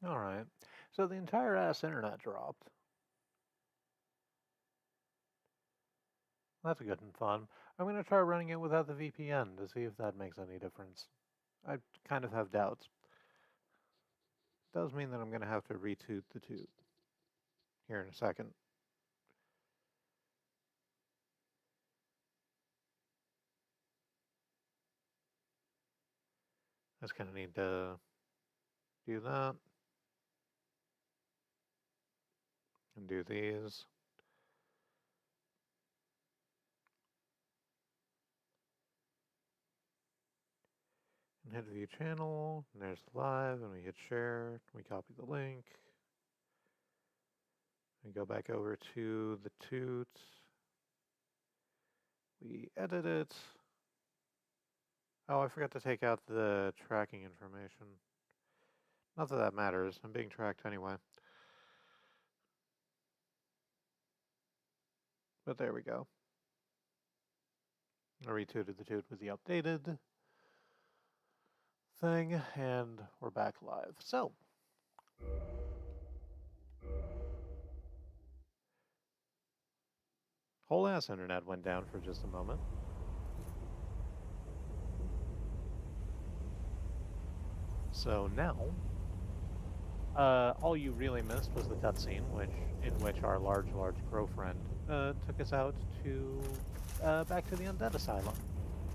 Alright. So the entire ass internet dropped. That's good and fun. I'm going to try running it without the VPN to see if that makes any difference. I kind of have doubts. Does mean that I'm going to have to retoot the toot here in a second. I just kind of need to do that. And do these. And hit view channel, and there's the live, and we hit share, we copy the link. We go back over to the toot. We edit it. Oh, I forgot to take out the tracking information. Not that that matters. I'm being tracked anyway. But there we go. I retooted the toot with the updated thing, and we're back live. So, whole ass internet went down for just a moment. So now, all you really missed was the cutscene, in which our large crow friend took us out to back to the Undead Asylum,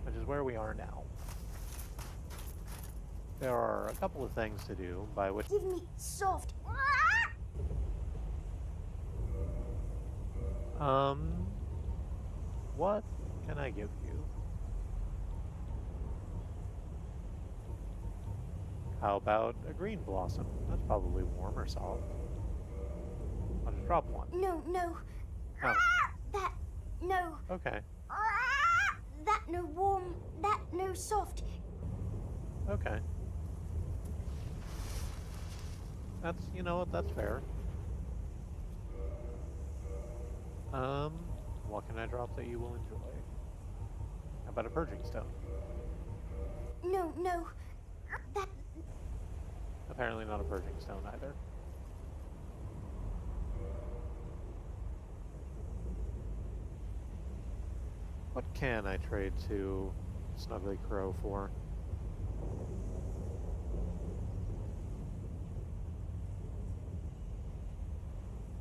which is where we are now. There are a couple of things to do by which... Give me soft. What can I give you? How about a green blossom? That's probably warm or soft. I'll just drop one. No. Oh. That, no. Okay. That no warm. That no soft. Okay. That's, you know what, that's fair. What can I drop that you will enjoy? How about a purging stone? No. That... Apparently not a purging stone either. What can I trade to Snuggly Crow for?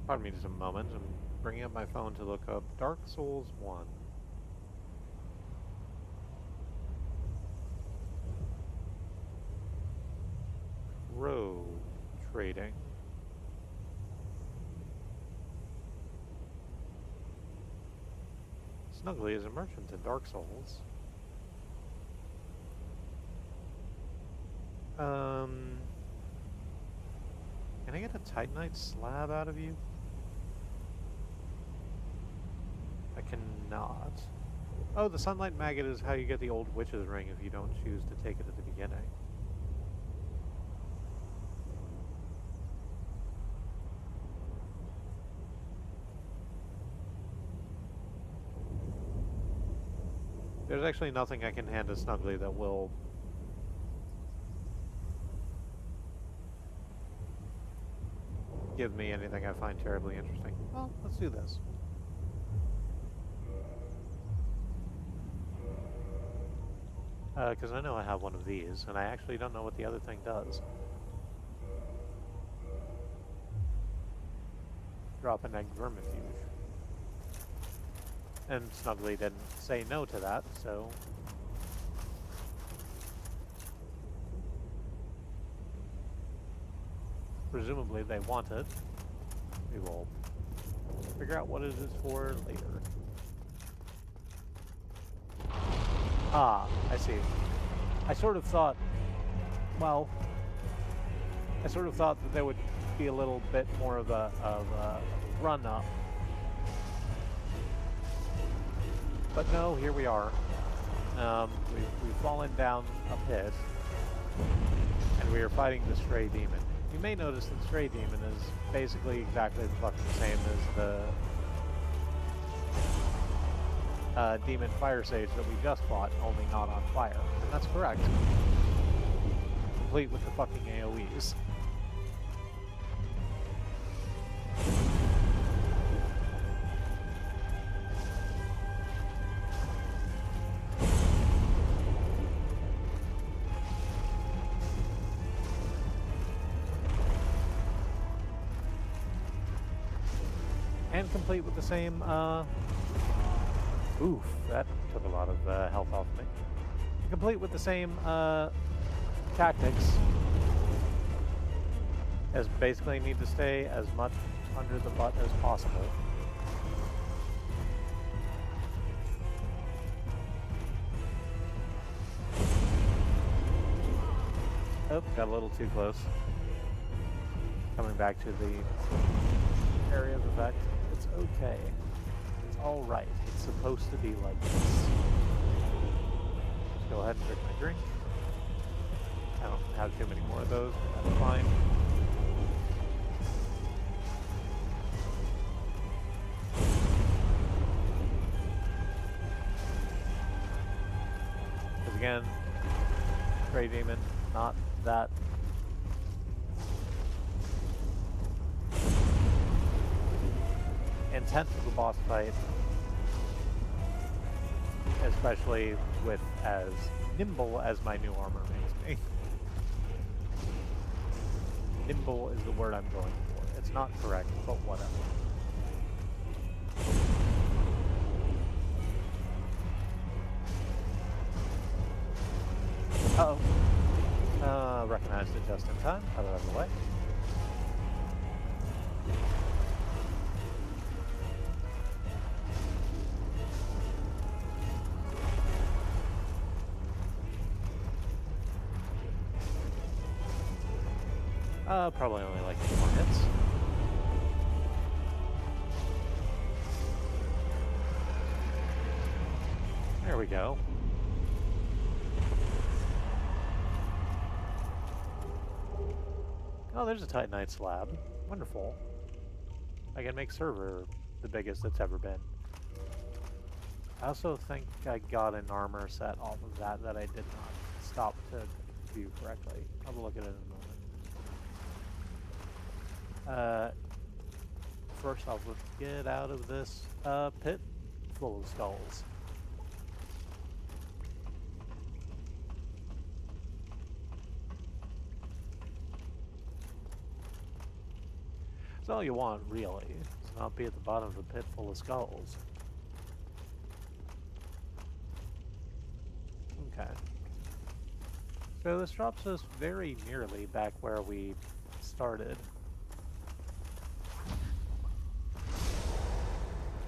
Pardon me just a moment. I'm bringing up my phone to look up Dark Souls 1. Crow trading. Snuggly is a merchant in Dark Souls. Can I get a Titanite slab out of you? I cannot. Oh, the Sunlight Maggot is how you get the old Witch's Ring if you don't choose to take it at the beginning. There's actually nothing I can hand to Snuggly that will... give me anything I find terribly interesting. Well, let's do this. Because I know I have one of these, and I actually don't know what the other thing does. Drop an egg vermifuge. And Snuggly didn't say no to that, so... presumably they want it. We will figure out what it is for later. Ah, I see. I sort of thought, well, I sort of thought that there would be a little bit more of a run-up. But no, here we are. We've fallen down a pit, and we are fighting the Stray Demon. You may notice that Stray Demon is basically exactly the fucking same as the Demon Fire Sage that we just fought, only not on fire. And that's correct. Complete with the fucking AoEs. And complete with the same, oof, that took a lot of health off me. Complete with the same tactics. As basically need to stay as much under the butt as possible. Oh, got a little too close. Coming back to the area of effect. It's okay. It's alright. It's supposed to be like this. Let's go ahead and drink my drink. I don't have too many more of those, but that's fine. Because again, Stray Demon, not that intense of a boss fight, especially with as nimble as my new armor makes me. Nimble is the word I'm going for. It's not correct, but whatever. Uh-oh. Recognized it just in time. Out of the way. Probably only like 2 more hits. There we go. Oh, there's a Titanite slab. Wonderful. I can make server the biggest it's ever been. I also think I got an armor set off of that I did not stop to view correctly. I'll look at it in a moment. First off, let's get out of this pit full of skulls. That's all you want, really, is not be at the bottom of a pit full of skulls. Okay. So this drops us very nearly back where we started.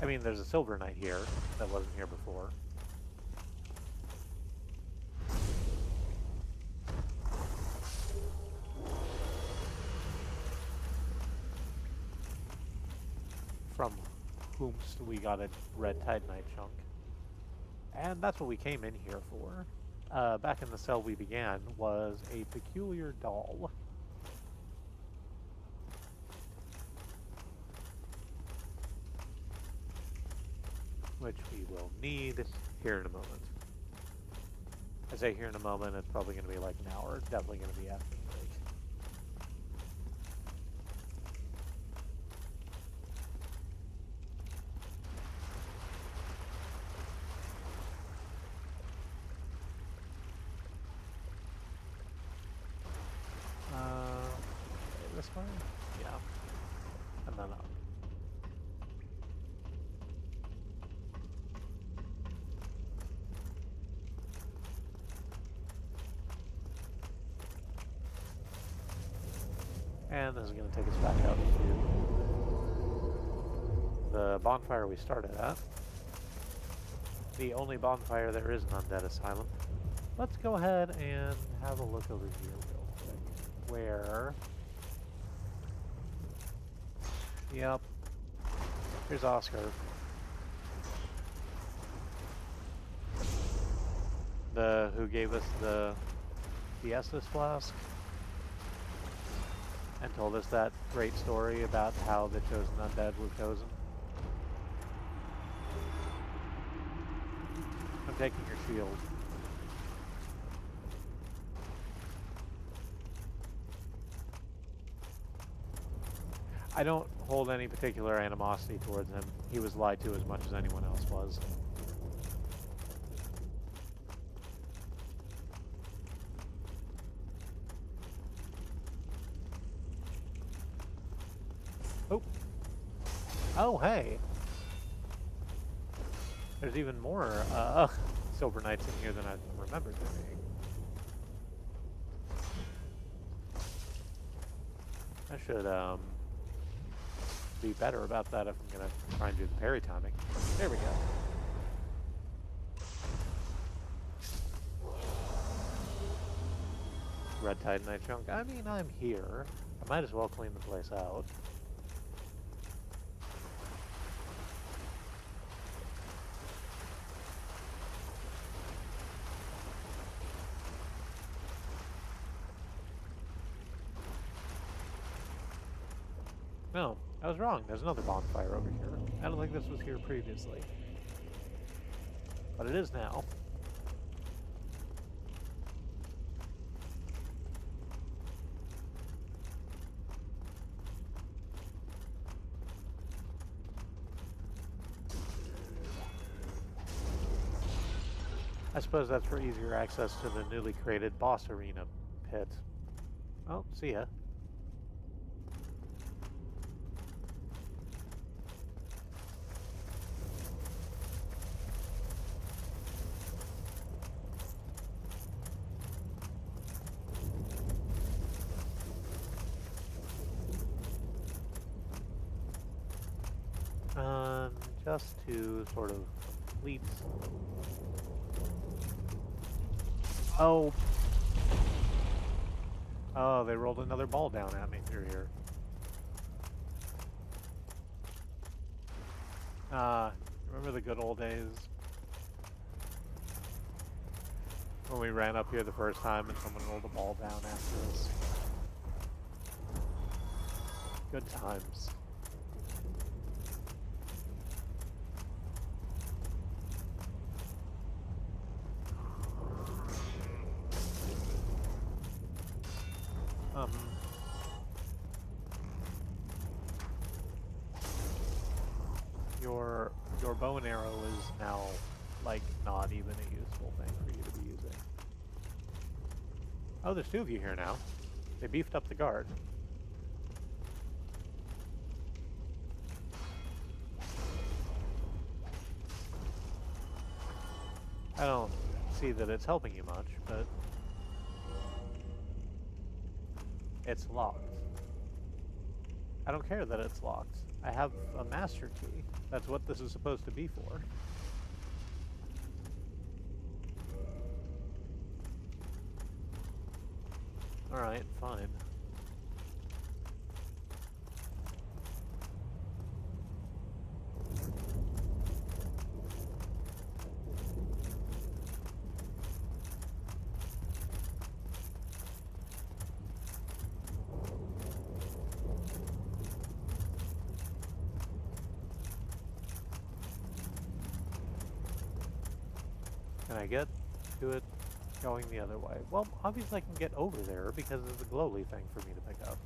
I mean, there's a Silver Knight here that wasn't here before. From whomst we got a red Titanite chunk. And that's what we came in here for. Back in the cell we began was a peculiar doll. Which we will need here in a moment. I say here in a moment, it's probably going to be like an hour. It's definitely going to be after the break. This way? Yeah. And then up. And this is going to take us back out to the bonfire we started at. The only bonfire there is an undead asylum. Let's go ahead and have a look over here real quick. Where... Yep. Here's Oscar. Who gave us the Estus flask. And told us that great story about how the chosen undead were chosen. I'm taking your shield. I don't hold any particular animosity towards him. He was lied to as much as anyone else was. Oh. Oh, hey! There's even more Silver Knights in here than I remembered there being. I should be better about that if I'm gonna try and do the parry timing. There we go. Red Titanite chunk. I mean, I'm here. I might as well clean the place out. No, I was wrong. There's another bonfire over here. I don't think this was here previously. But it is now. I suppose that's for easier access to the newly created boss arena pit. Oh, see ya. Just to sort of complete... Oh! Oh, they rolled another ball down at me through here. Remember the good old days? When we ran up here the first time and someone rolled a ball down after us. Good times. Your bow and arrow is now, like, not even a useful thing for you to be using. Oh, there's two of you here now. They beefed up the guard. I don't see that it's helping you much, but it's locked. I don't care that it's locked. I have a master key. That's what this is supposed to be for. Alright, fine. Can I get to it going the other way? Well, obviously I can get over there because there's a glowly thing for me to pick up.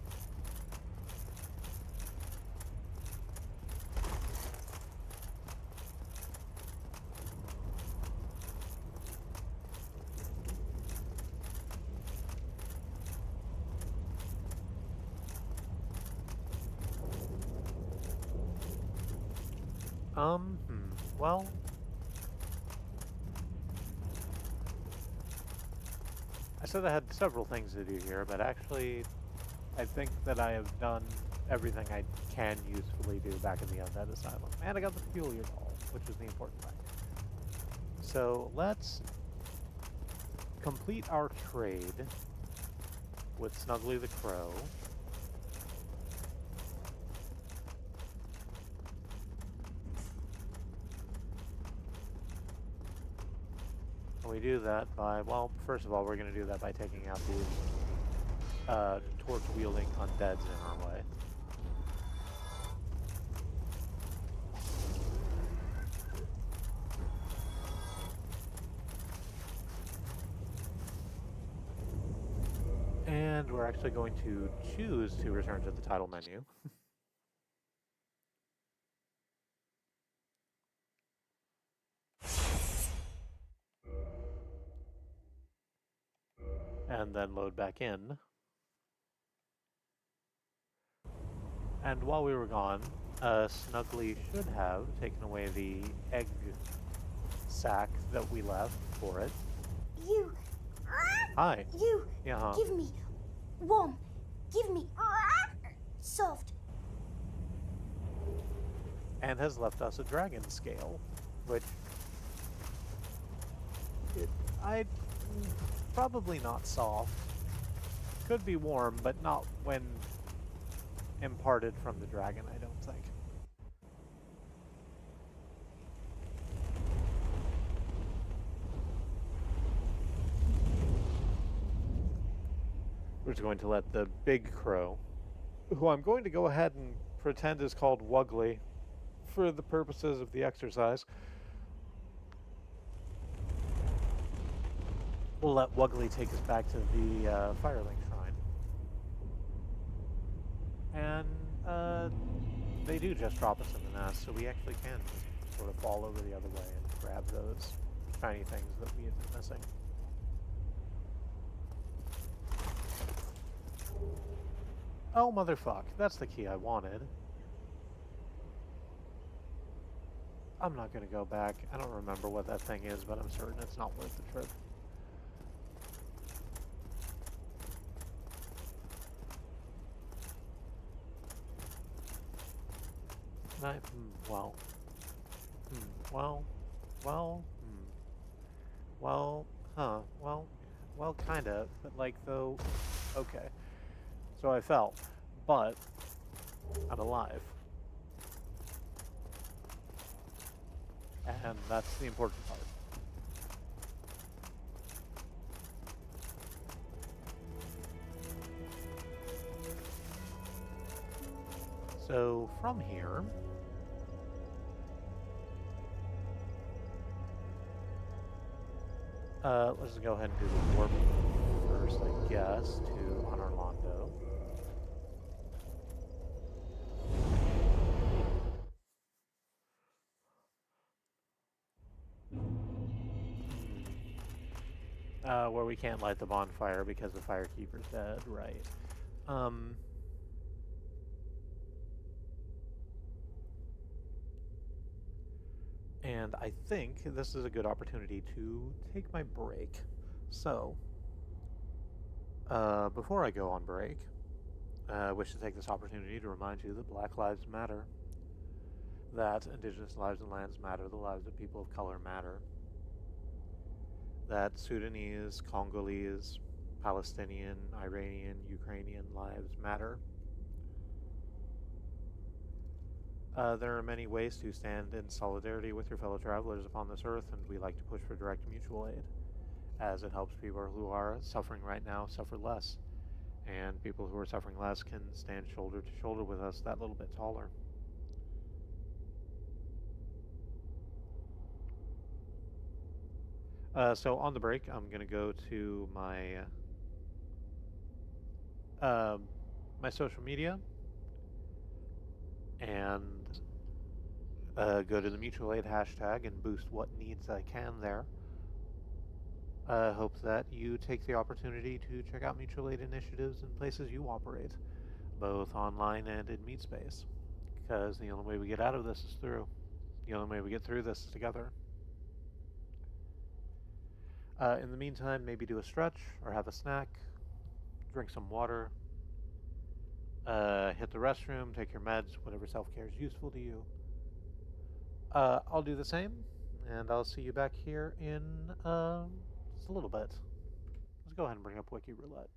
Well... I said I had several things to do here, but actually, I think that I have done everything I can usefully do back in the Undead Asylum. And I got the Peculiar Ball, which is the important thing. So, let's complete our trade with Snuggly the Crow. We do that by, well, first of all, we're going to do that by taking out these torch-wielding undeads in our way. And we're actually going to choose to return to the title menu. And then load back in. And while we were gone, Snuggly should have taken away the egg sack that we left for it. You. Hi. You. Yeah, huh? Give me warm. Give me soft. And has left us a dragon scale, which I probably not soft. Could be warm, but not when imparted from the dragon, I don't think. We're just going to let the big crow, who I'm going to go ahead and pretend is called Wuggly for the purposes of the exercise. We'll let Wuggly take us back to the Firelink Shrine. And they do just drop us in the nest, so we actually can just sort of fall over the other way and grab those shiny things that we had been missing. Oh, motherfuck. That's the key I wanted. I'm not going to go back. I don't remember what that thing is, but I'm certain it's not worth the trip. Well, well, well, well, huh, well, kinda, but like, though, okay. So I fell, but I'm alive. And that's the important part. So from here, let's just go ahead and do the warp first, I guess, to Honor Londo. Where we can't light the bonfire because the firekeeper's dead, right. Um, and I think this is a good opportunity to take my break. So, before I go on break, I wish to take this opportunity to remind you that Black Lives Matter, that Indigenous lives and lands matter, the lives of people of color matter, that Sudanese, Congolese, Palestinian, Iranian, Ukrainian lives matter. There are many ways to stand in solidarity with your fellow travelers upon this earth, and we like to push for direct mutual aid, as it helps people who are suffering right now suffer less, and people who are suffering less can stand shoulder to shoulder with us that little bit taller. So on the break, I'm going to go to my social media and go to the mutual aid hashtag and boost what needs I can there. I hope that you take the opportunity to check out mutual aid initiatives in places you operate, both online and in meat space, because the only way we get out of this is through. The only way we get through this is together. In the meantime, maybe do a stretch or have a snack, drink some water, hit the restroom, take your meds, whatever self-care is useful to you. I'll do the same, and I'll see you back here in just a little bit. Let's go ahead and bring up Wiki Roulette.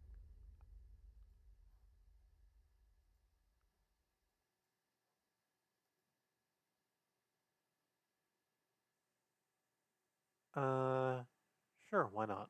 Uh, sure, why not?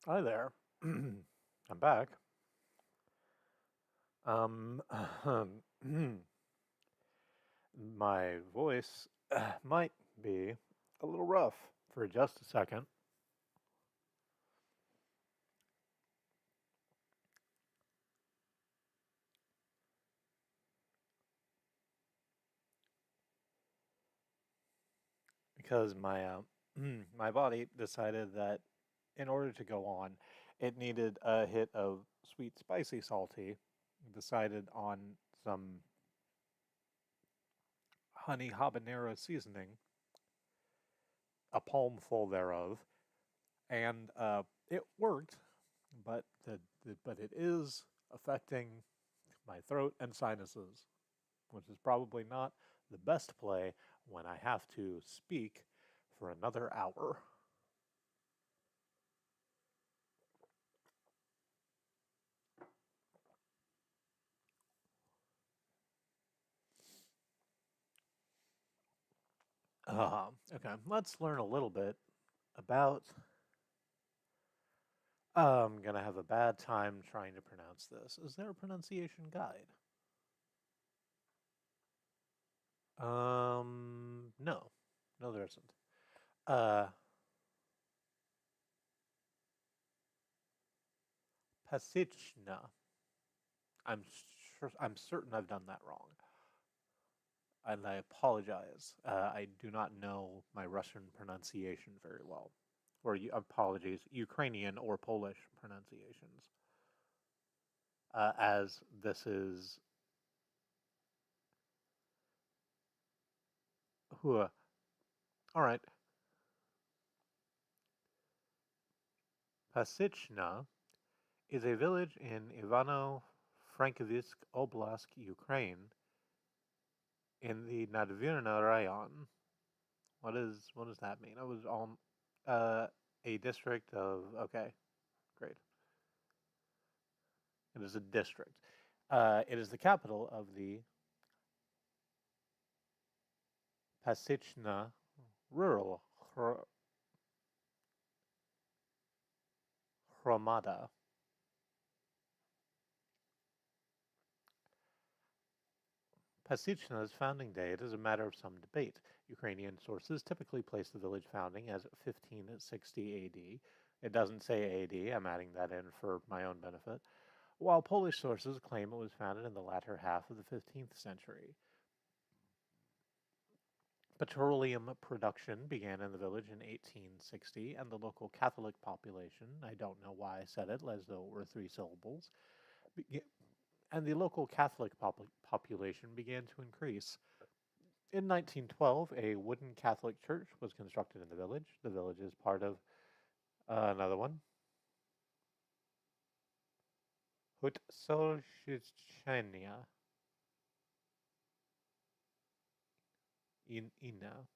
Hi there. I'm back. Um, my voice might be a little rough for just a second. Because my body decided that in order to go on, it needed a hit of sweet, spicy, salty. Decided on some honey habanero seasoning, a palmful thereof, and it worked. But it is affecting my throat and sinuses, which is probably not the best play when I have to speak for another hour. Okay, let's learn a little bit about. I'm gonna have a bad time trying to pronounce this. Is there a pronunciation guide? No. No, there isn't. Uh, Pasichna. I'm certain I've done that wrong. And I apologize. I do not know my Russian pronunciation very well. Or apologies, Ukrainian or Polish pronunciations. As this is. All right. Pasichna is a village in Ivano-Frankivsk Oblast, Ukraine, in the Nadvirna Rayon. What does that mean? It was a district of. Okay, great. It is a district. It is the capital of the Pasichna rural Hromada. Pasichna's founding date is a matter of some debate. Ukrainian sources typically place the village founding as 1560 AD. It doesn't say AD, I'm adding that in for my own benefit, while Polish sources claim it was founded in the latter half of the 15th century. Petroleum production began in the village in 1860, and the local Catholic population, I don't know why I said it as though it were three syllables, and the local Catholic population began to increase. In 1912, a wooden Catholic church was constructed in the village. The village is part of another one, Hutsolshchenia in Ina.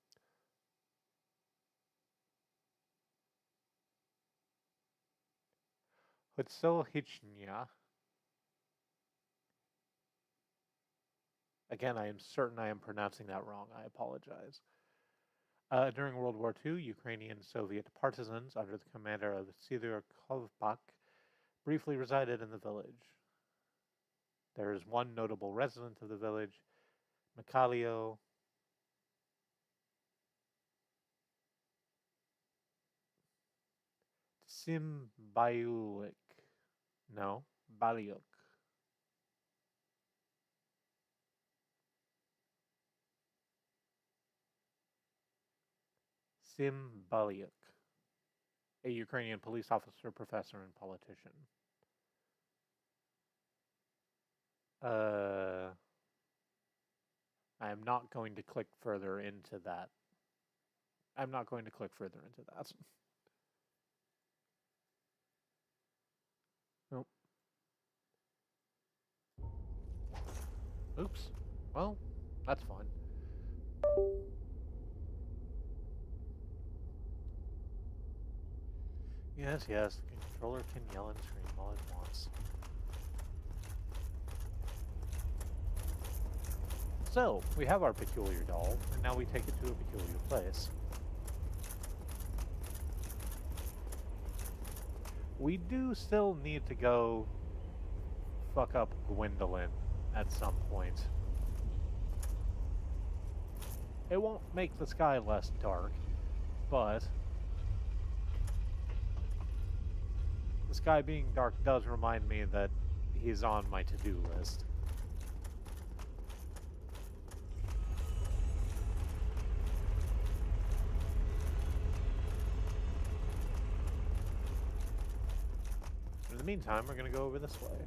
Hutsolhichnia. Again, I am certain I am pronouncing that wrong. I apologize. During World War II, Ukrainian Soviet partisans under the commander of Sidor Kovbak briefly resided in the village. There is one notable resident of the village, Mikhailo Simbayulik. No, Baliuk. Symboliuk, a Ukrainian police officer, professor, and politician. I am not going to click further into that. I'm not going to click further into that. Nope. Oops. Well, that's fine. Yes, yes, the controller can yell and scream all it wants. So, we have our peculiar doll, and now we take it to a peculiar place. We do still need to go fuck up Gwendolyn at some point. It won't make the sky less dark, but the sky being dark does remind me that he's on my to-do list. In the meantime, we're going to go over this way.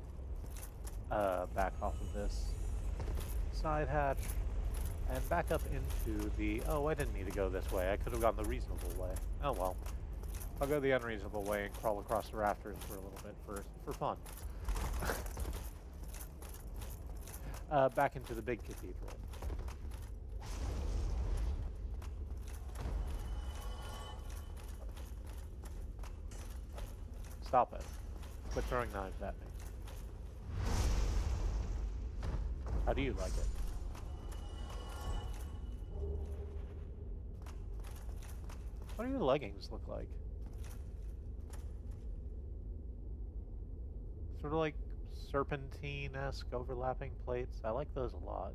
Back off of this side hatch, and back up into the... Oh, I didn't need to go this way. I could have gone the reasonable way. Oh well. I'll go the unreasonable way and crawl across the rafters for a little bit for fun. Back into the big cathedral. Stop it. Quit throwing knives at me. How do you like it? What do your leggings look like? Sort of like serpentine-esque overlapping plates. I like those a lot.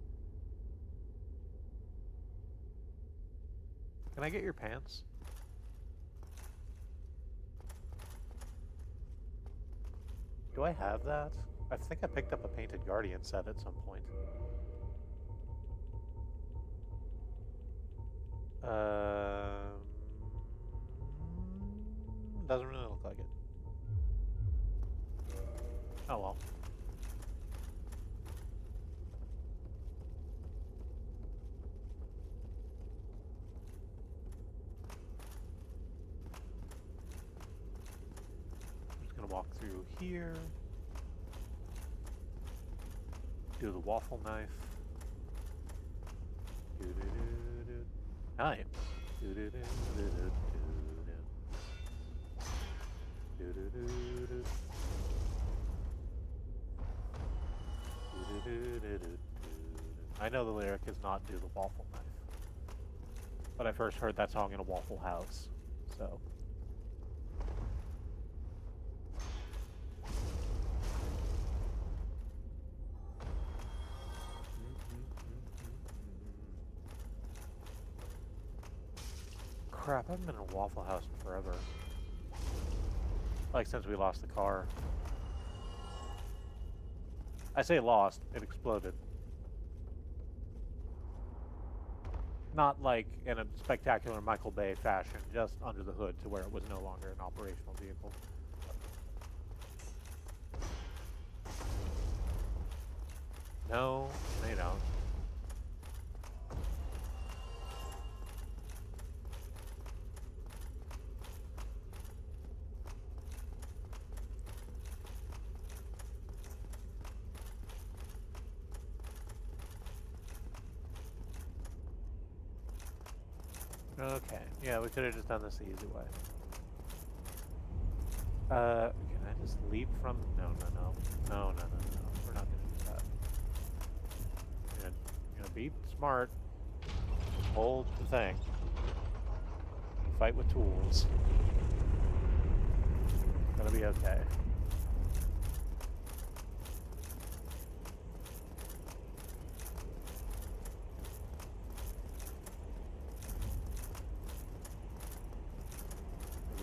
Can I get your pants? Do I have that? I think I picked up a Painted Guardian set at some point. Doesn't really look like it. Oh well. I'm just gonna walk through here. Do the waffle knife. Knife. I know the lyric is not do the waffle knife, but I first heard that song in a Waffle House, so. Crap, I haven't been in a Waffle House in forever. Like, since we lost the car. I say lost, it exploded. Not like in a spectacular Michael Bay fashion, just under the hood to where it was no longer an operational vehicle. No, they don't. Okay, yeah, we could have just done this the easy way. Can I just leap from... No. We're not gonna do that. You're gonna be smart. Hold the thing. And fight with tools. It's gonna be okay.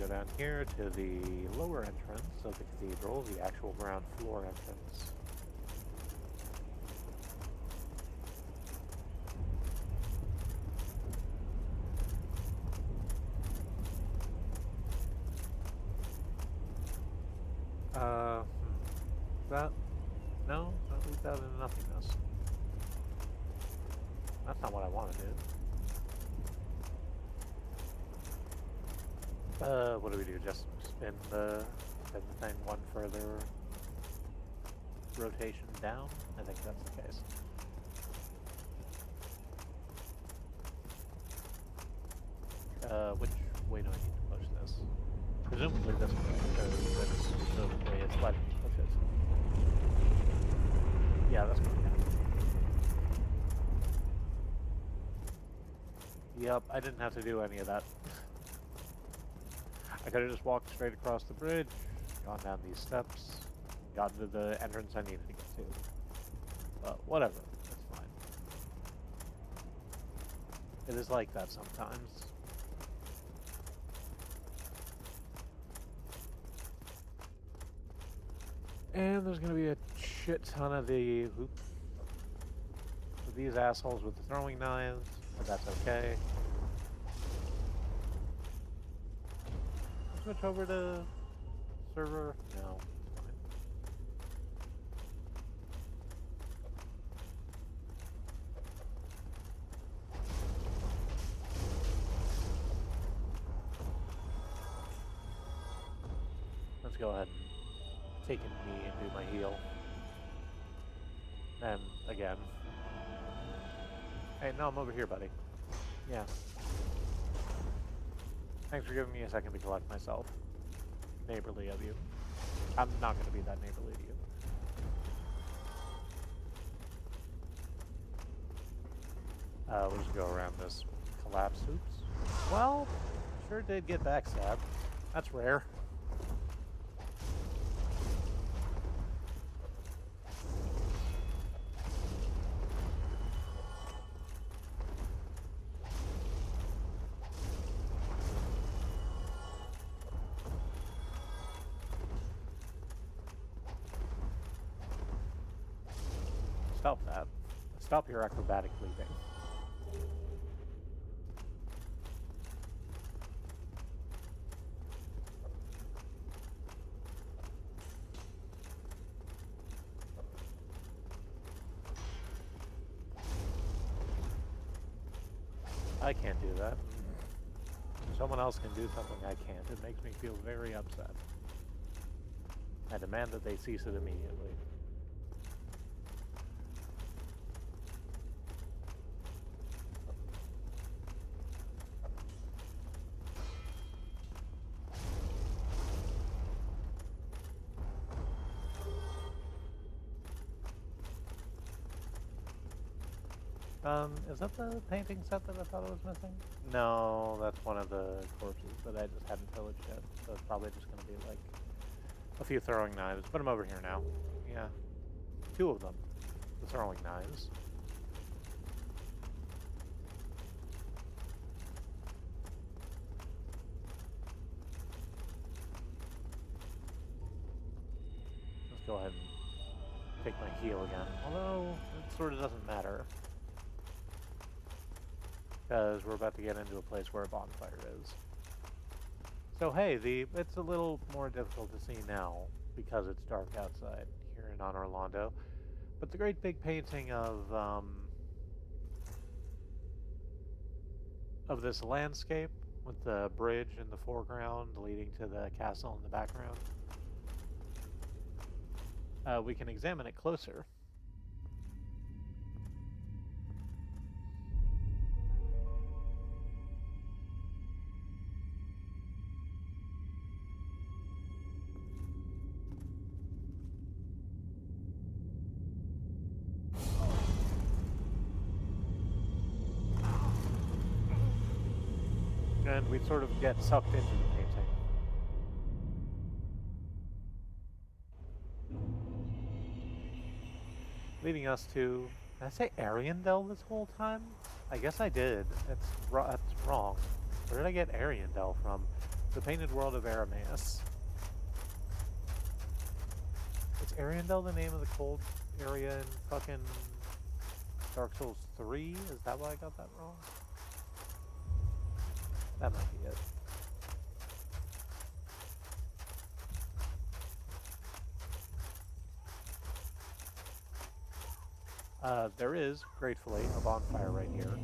Go down here to the lower entrance of the cathedral, the actual ground floor entrance. That? No? That leads out into nothingness. That's not what I want to do. What do we do? Just spin the thing one further rotation down? I think that's the case. Which way do I need to push this? Presumably this way, because that's the way it's letting me push it. Yeah, that's going down. Yep, I didn't have to do any of that. I could have just walked straight across the bridge, gone down these steps, gotten to the entrance I needed to get to. But whatever, that's fine. It is like that sometimes. And there's gonna be a shit ton of these assholes with the throwing knives, but that's okay. Switch over to server? No, it's fine. Let's go ahead and take a knee and do my heal. And again. Hey, no, I'm over here, buddy. Yeah. Thanks for giving me a second to collect myself. Neighborly of you. I'm not going to be that neighborly to you. We'll just go around this collapse. Oops. Well, sure did get backstabbed. That's rare. Stop that. Stop your acrobatic leaping. I can't do that. Someone else can do something I can't. It makes me feel very upset. I demand that they cease it immediately. Is that the painting set that I thought I was missing? No, that's one of the corpses that I just hadn't pillaged yet. So it's probably just going to be like a few throwing knives. But I'm over here now. Yeah. 2 of them. The throwing knives. Let's go ahead and take my heal again. Although, it sort of doesn't matter. Because we're about to get into a place where a bonfire is. So hey, it's a little more difficult to see now because it's dark outside here in Orlando. But the great big painting of this landscape with the bridge in the foreground leading to the castle in the background, we can examine it closer. And we sort of get sucked into the painting. Leading us to... Did I say Ariandel this whole time? I guess I did. That's wrong. Where did I get Ariandel from? The Painted World of Arameus. Is Ariandel the name of the cold area in fucking Dark Souls 3? Is that why I got that wrong? That might be it. There is, gratefully, a bonfire right here.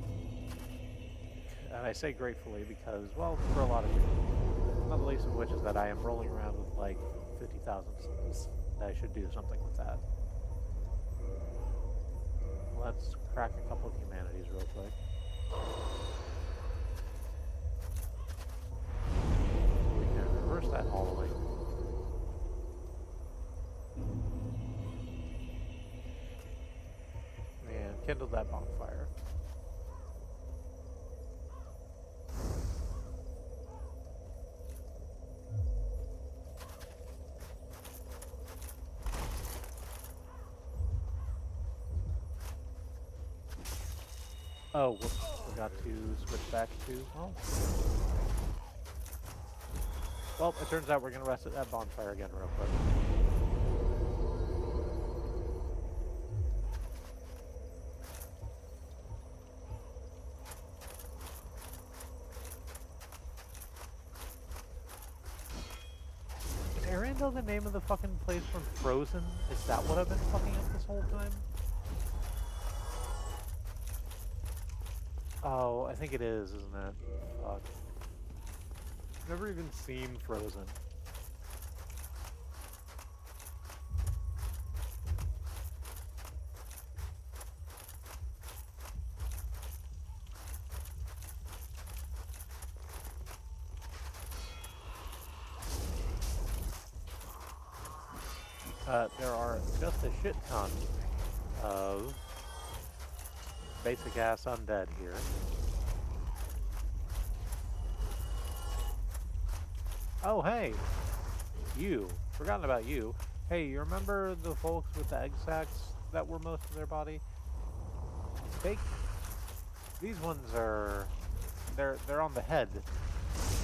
And I say gratefully because, well, for a lot of reasons. Not the least of which is that I am rolling around with like 50,000 souls. I should do something with that. Let's crack a couple of humanities real quick. We can reverse that hollowing. And kindle that bonfire. Oh, whoops. Forgot to switch back to... Oh. Well, it turns out we're going to rest at that bonfire again real quick. Is Arendelle the name of the fucking place from Frozen? Is that what I've been fucking up this whole time? Oh, I think it is, isn't it? Fuck. Never even seen Frozen. There are just a shit ton of basic ass undead here. Oh, hey! You. Forgotten about you. Hey, you remember the folks with the egg sacs that were most of their body? These ones are... They're on the head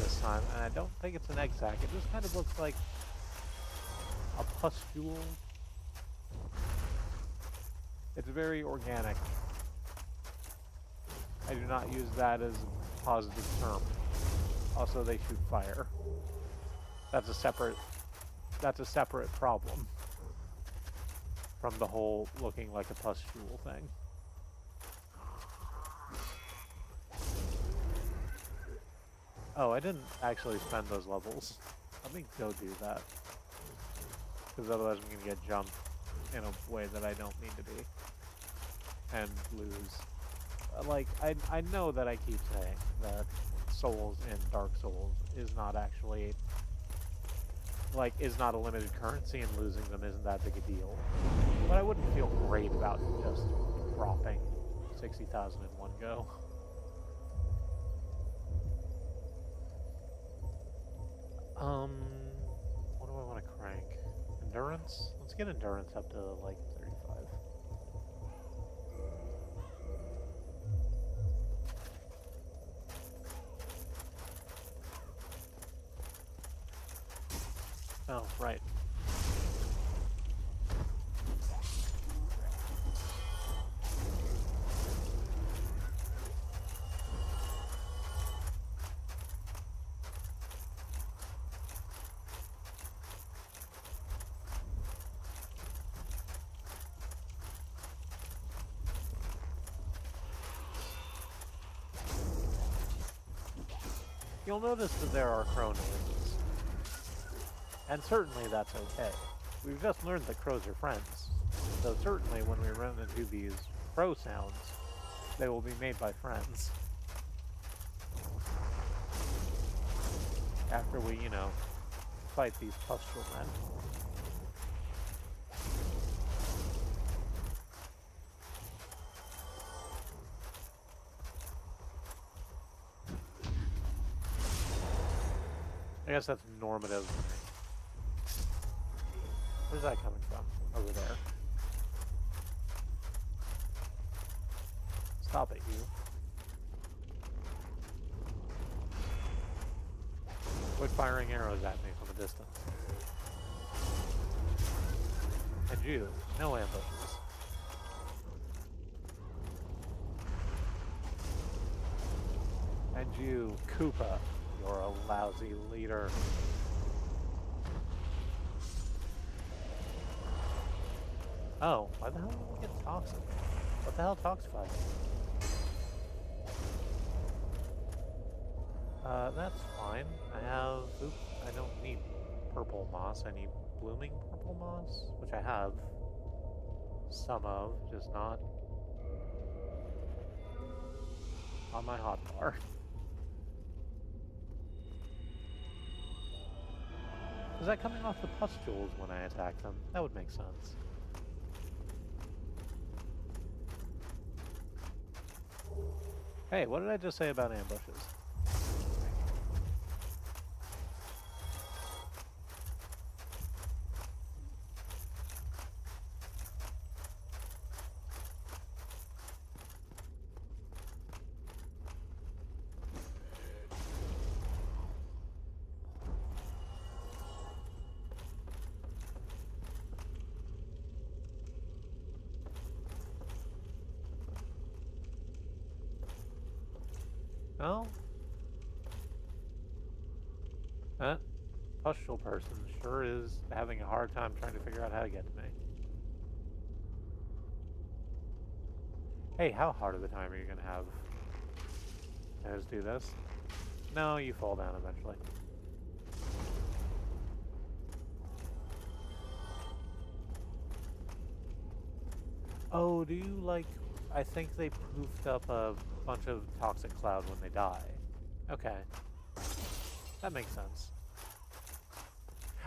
this time, and I don't think it's an egg sac. It just kind of looks like a pustule. It's very organic. I do not use that as a positive term. Also, they shoot fire. That's a separate problem from the whole looking like a pustule thing. Oh, I didn't actually spend those levels. Let me go do that. Because otherwise I'm going to get jumped in a way that I don't mean to be. And lose. Like, I know that I keep saying that souls in Dark Souls is not actually... like, is not a limited currency, and losing them isn't that big a deal. But I wouldn't feel great about just dropping 60,000 in one go. What do I want to crank? Endurance? Let's get endurance up to, like, 35. Oh, right. You'll notice that there are crow noises. And certainly that's okay. We've just learned that crows are friends. So certainly when we run into these crow sounds, they will be made by friends. After we, you know, fight these pustule men. I guess that's normative. Where's that coming from? Over there. Stop it, you. Quit firing arrows at me from a distance. And you, no ambushes. And you, Koopa. You're a lousy leader. Oh, why the hell did we get toxic? What the hell toxifies me? That's fine. I have... Oops, I don't need purple moss. I need blooming purple moss, which I have some of, just not on my hotbar. Is that coming off the pustules when I attack them? That would make sense. Hey, what did I just say about ambushes? Well, that pustule person sure is having a hard time trying to figure out how to get to me. Hey, how hard of a time are you going to have? Let's do this. No, you fall down eventually. Oh, do you like... I think they poofed up a bunch of toxic cloud when they die. Okay. That makes sense.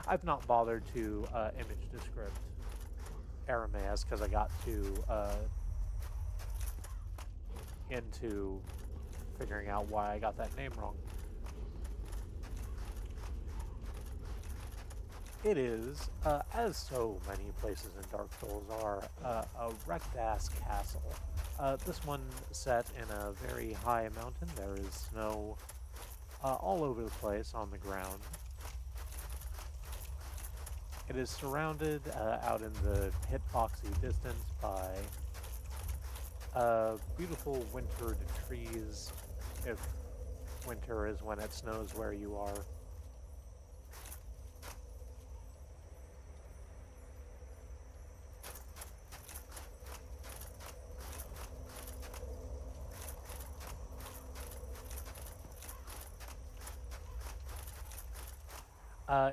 I've not bothered to image descript Arameas because I got into figuring out why I got that name wrong. It is, as so many places in Dark Souls are, a wrecked-ass castle. This one set in a very high mountain. There is snow all over the place on the ground. It is surrounded out in the hitboxy distance by beautiful wintered trees, if winter is when it snows where you are.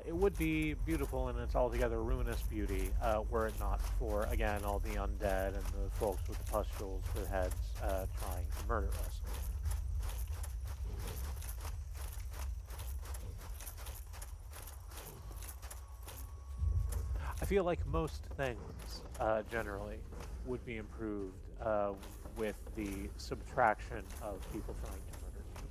It would be beautiful in its altogether ruinous beauty, were it not for, again, all the undead and the folks with the pustules for heads trying to murder us. I feel like most things, generally, would be improved with the subtraction of people trying to murder you.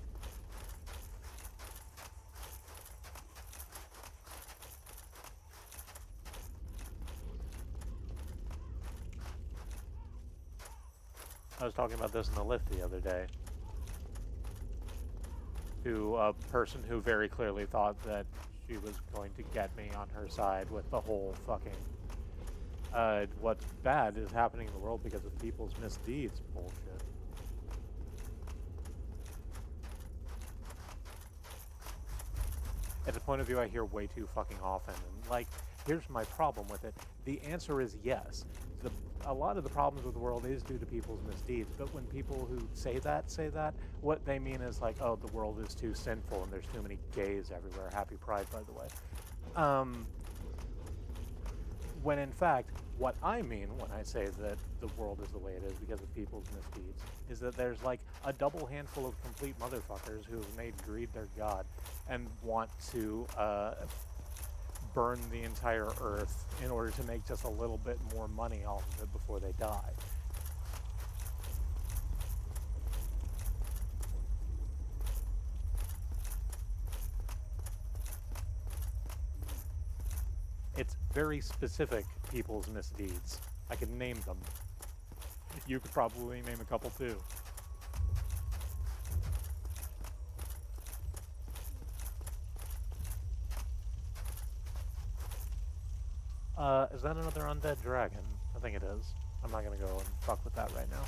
I was talking about this in the lift the other day to a person who very clearly thought that she was going to get me on her side with the whole fucking what's bad is happening in the world because of people's misdeeds bullshit. It's a point of view I hear way too fucking often, and like, here's my problem with it. The answer is yes. A lot of the problems with the world is due to people's misdeeds, but when people who say that, what they mean is like, oh, the world is too sinful and there's too many gays everywhere. Happy Pride, by the way. When in fact, what I mean when I say that the world is the way it is because of people's misdeeds is that there's like a double handful of complete motherfuckers who have made greed their god and want to burn the entire earth in order to make just a little bit more money off of it before they die. It's very specific people's misdeeds. I could name them. You could probably name a couple too. Is that another undead dragon? I think it is. I'm not gonna go and fuck with that right now.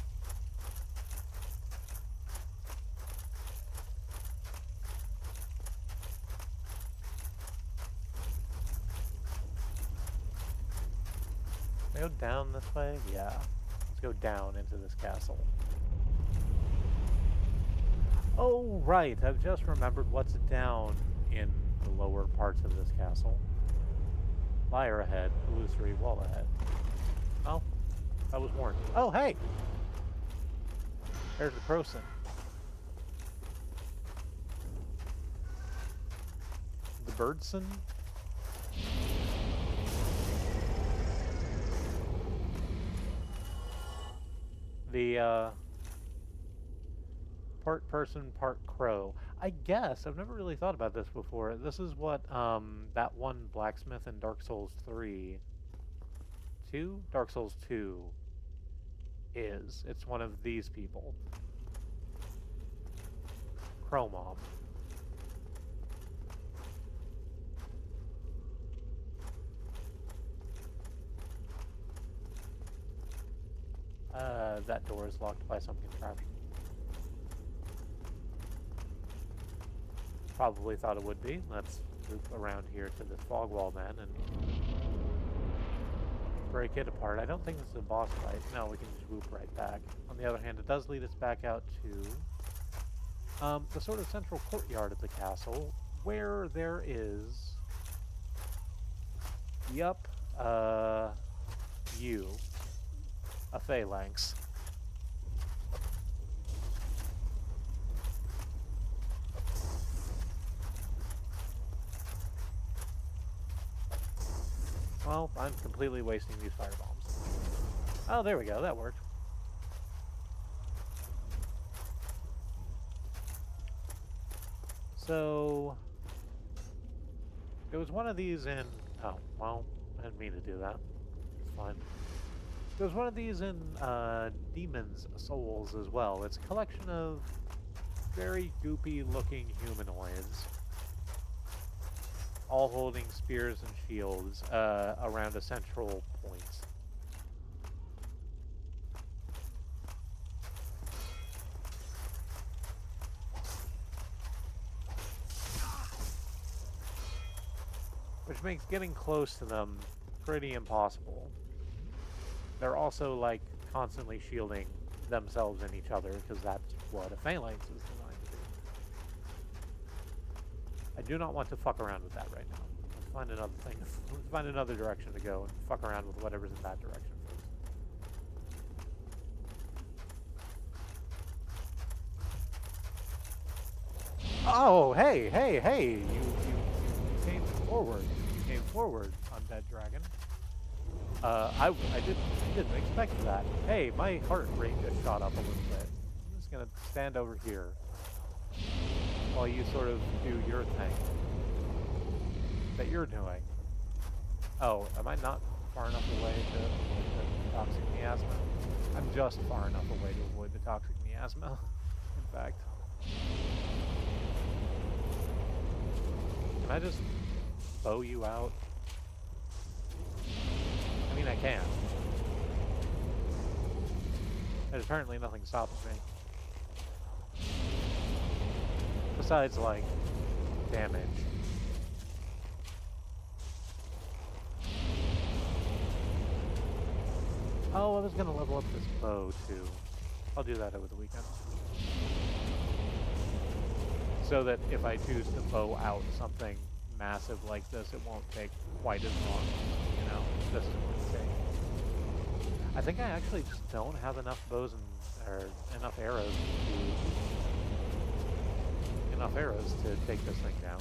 Can I go down this way? Yeah. Let's go down into this castle. Oh, right. I've just remembered what's down in the lower parts of this castle. Fire ahead, illusory wall ahead. Oh, I was warned. Oh, hey! There's the Croson. The Birdson? The, part person, part crow. I guess, I've never really thought about this before. This is what, that one blacksmith in Dark Souls 3... 2? Dark Souls 2 is. It's one of these people. Crow Mob. That door is locked by some contraption. probably thought it would be. Let's loop around here to this fog wall then and break it apart. I don't think this is a boss fight. No, we can just whoop right back. On the other hand, it does lead us back out to the sort of central courtyard of the castle, where there is, yup, you, a phalanx. Well, I'm completely wasting these firebombs. Oh, there we go. That worked. So, there was one of these in... Oh, well, I didn't mean to do that. It's fine. There was one of these in Demon's Souls as well. It's a collection of very goopy-looking humanoids, all holding spears and shields around a central point. Which makes getting close to them pretty impossible. They're also, like, constantly shielding themselves and each other, because that's what a phalanx is designed to do. I do not want to fuck around with that right now. Let's find another thing. Let's find another direction to go and fuck around with whatever's in that direction first. Oh, hey! You came forward. You came forward, undead dragon. I didn't expect that. Hey, my heart rate just shot up a little bit. I'm just gonna stand over here while you sort of do your thing that you're doing. Oh, am I not far enough away to avoid the toxic miasma? I'm just far enough away to avoid the toxic miasma, in fact. Can I just bow you out? I mean, I can. There's apparently nothing stopping me. Besides, like, damage. Oh, I was gonna level up this bow, too. I'll do that over the weekend. So that if I choose to bow out something massive like this, it won't take quite as long, you know? This is what it's taking. I think I actually just don't have enough bows or enough arrows to take this thing down.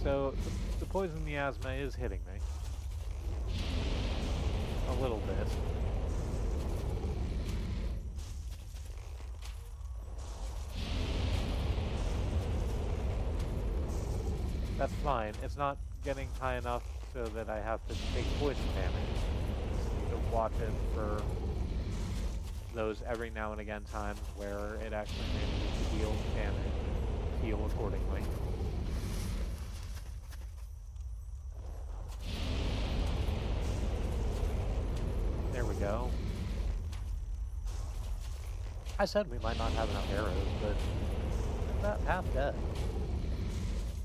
So the poison miasma is hitting me a little bit. That's fine. It's not getting high enough so that I have to take poison damage. Just need to watch it for those every now and again times where it actually manages to deal damage and heal accordingly. There we go. I said we might not have enough arrows, but I'm about half dead.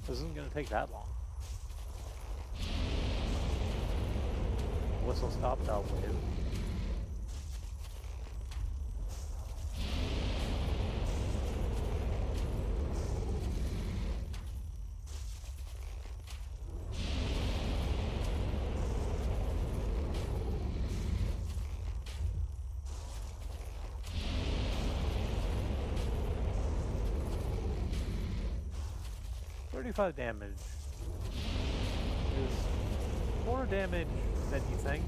This isn't going to take that long. Whistle stop bell wave. .35 damage is more damage than you think,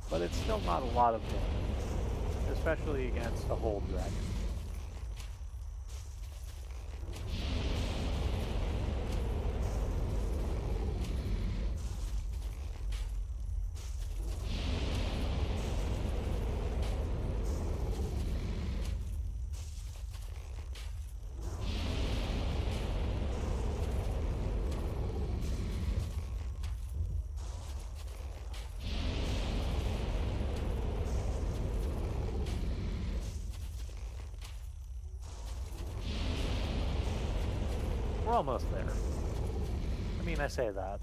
but it's still not a lot of damage, especially against a whole dragon. almost there. I mean, I say that.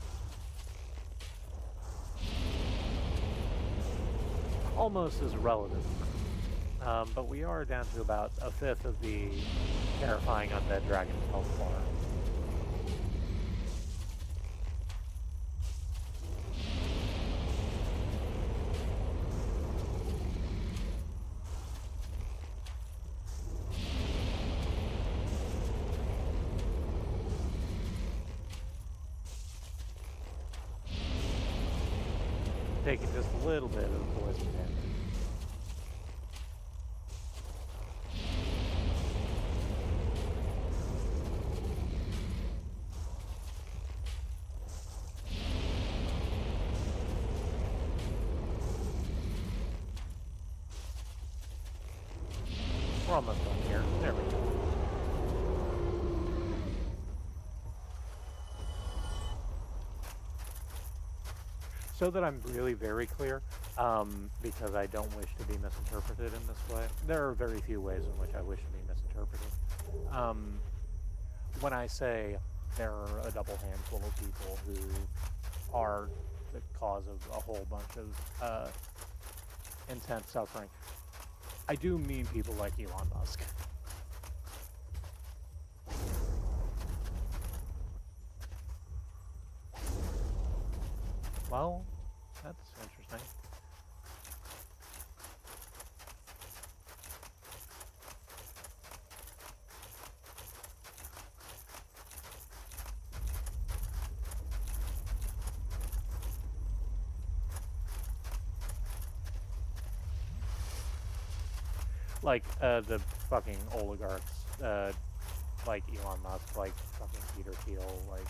Almost is relative. But we are down to about a fifth of the terrifying undead dragon health bar. Taking just a little bit of poison damage. We're almost done here. There we go. So that I'm really very clear, because I don't wish to be misinterpreted in this way. There are very few ways in which I wish to be misinterpreted. When I say there are a double handful of people who are the cause of a whole bunch of intense suffering, I do mean people like Elon Musk. Well, that's interesting. Like, the fucking oligarchs, like Elon Musk, like fucking Peter Thiel, like...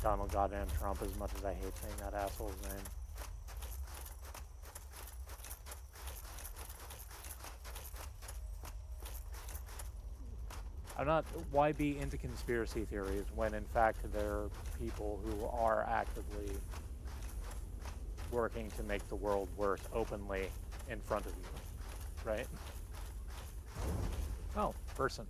Donald goddamn Trump, as much as I hate saying that asshole's name. I'm not... Why be into conspiracy theories when, in fact, there are people who are actively working to make the world worse openly in front of you, right? Oh, person.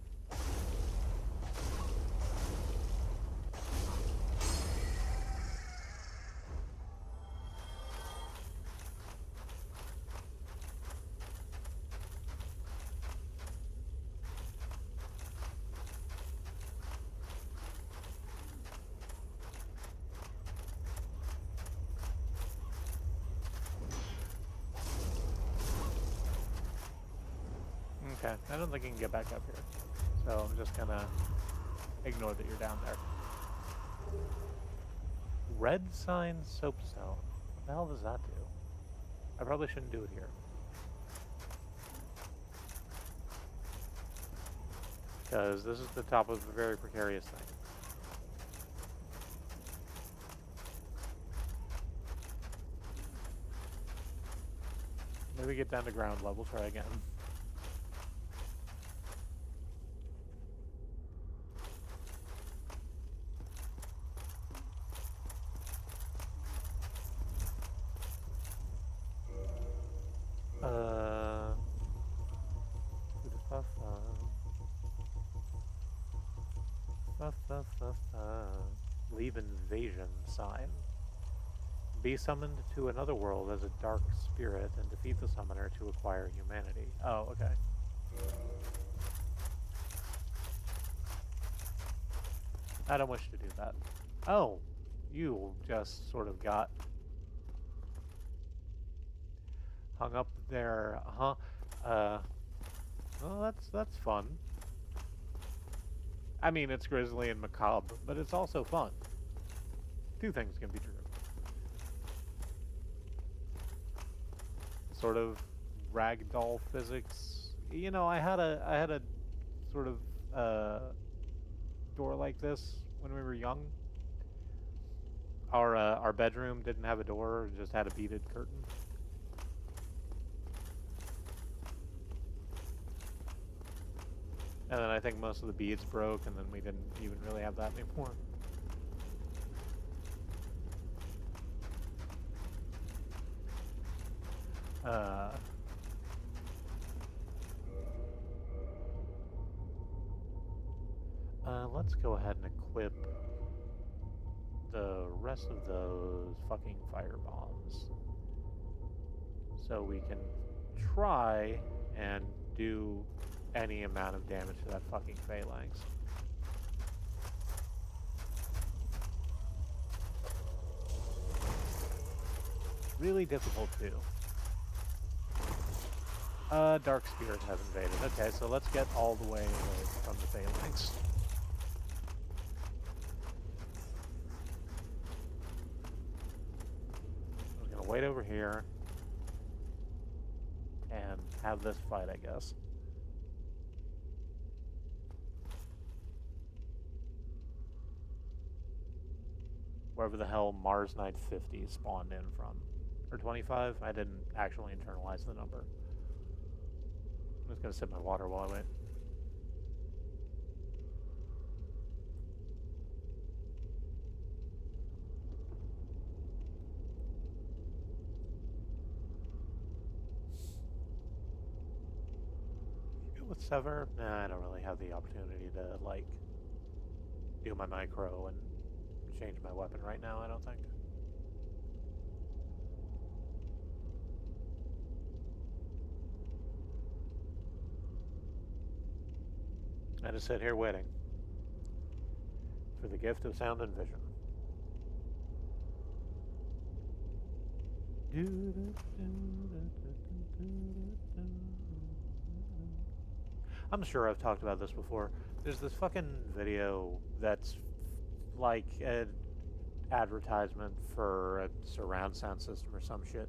Okay, I don't think you can get back up here. So I'm just gonna ignore that you're down there. Red sign soapstone. What the hell does that do? I probably shouldn't do it here. Because this is the top of a very precarious thing. Maybe get down to ground level, try again. Leave invasion sign. Be summoned to another world as a dark spirit and defeat the summoner to acquire humanity. Oh, okay. I don't wish to do that. Oh, you just sort of got hung up there, huh? Well, that's fun. I mean, it's grisly and macabre, but it's also fun. Two things can be true. Sort of ragdoll physics. You know, I had a sort of door like this when we were young. Our bedroom didn't have a door; it just had a beaded curtain. And then I think most of the beads broke, and then we didn't even really have that anymore. Let's go ahead and equip the rest of those fucking fire bombs. So we can try and do any amount of damage to that fucking phalanx. Really difficult too. Dark Spirit has invaded. Okay, so let's get all the way away from the phalanx. I'm gonna wait over here and have this fight, I guess. Wherever the hell Mars Knight 50 spawned in from. Or 25? I didn't actually internalize the number. I'm just gonna sip my water while I wait. With Sever, nah, I don't really have the opportunity to, like, do my micro and change my weapon right now, I don't think. I just sit here waiting for the gift of sound and vision. I'm sure I've talked about this before. There's this fucking video that's like an advertisement for a surround sound system or some shit.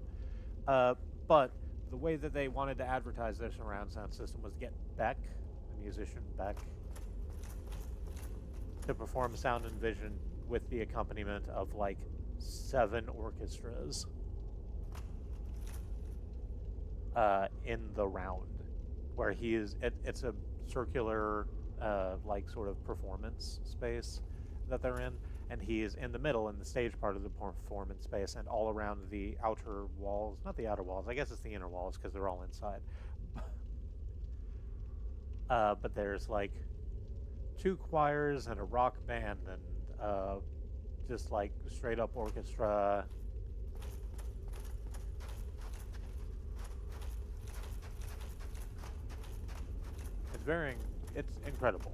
But the way that they wanted to advertise their surround sound system was to get Beck, the musician Beck, to perform sound and vision with the accompaniment of like 7 orchestras in the round, where he is. It's a circular, like sort of performance space that they're in, and he is in the middle in the stage part of the performance space, and all around the outer walls, not the outer walls, I guess it's the inner walls because they're all inside. But there's like 2 choirs and a rock band and just like straight up orchestra. It's incredible.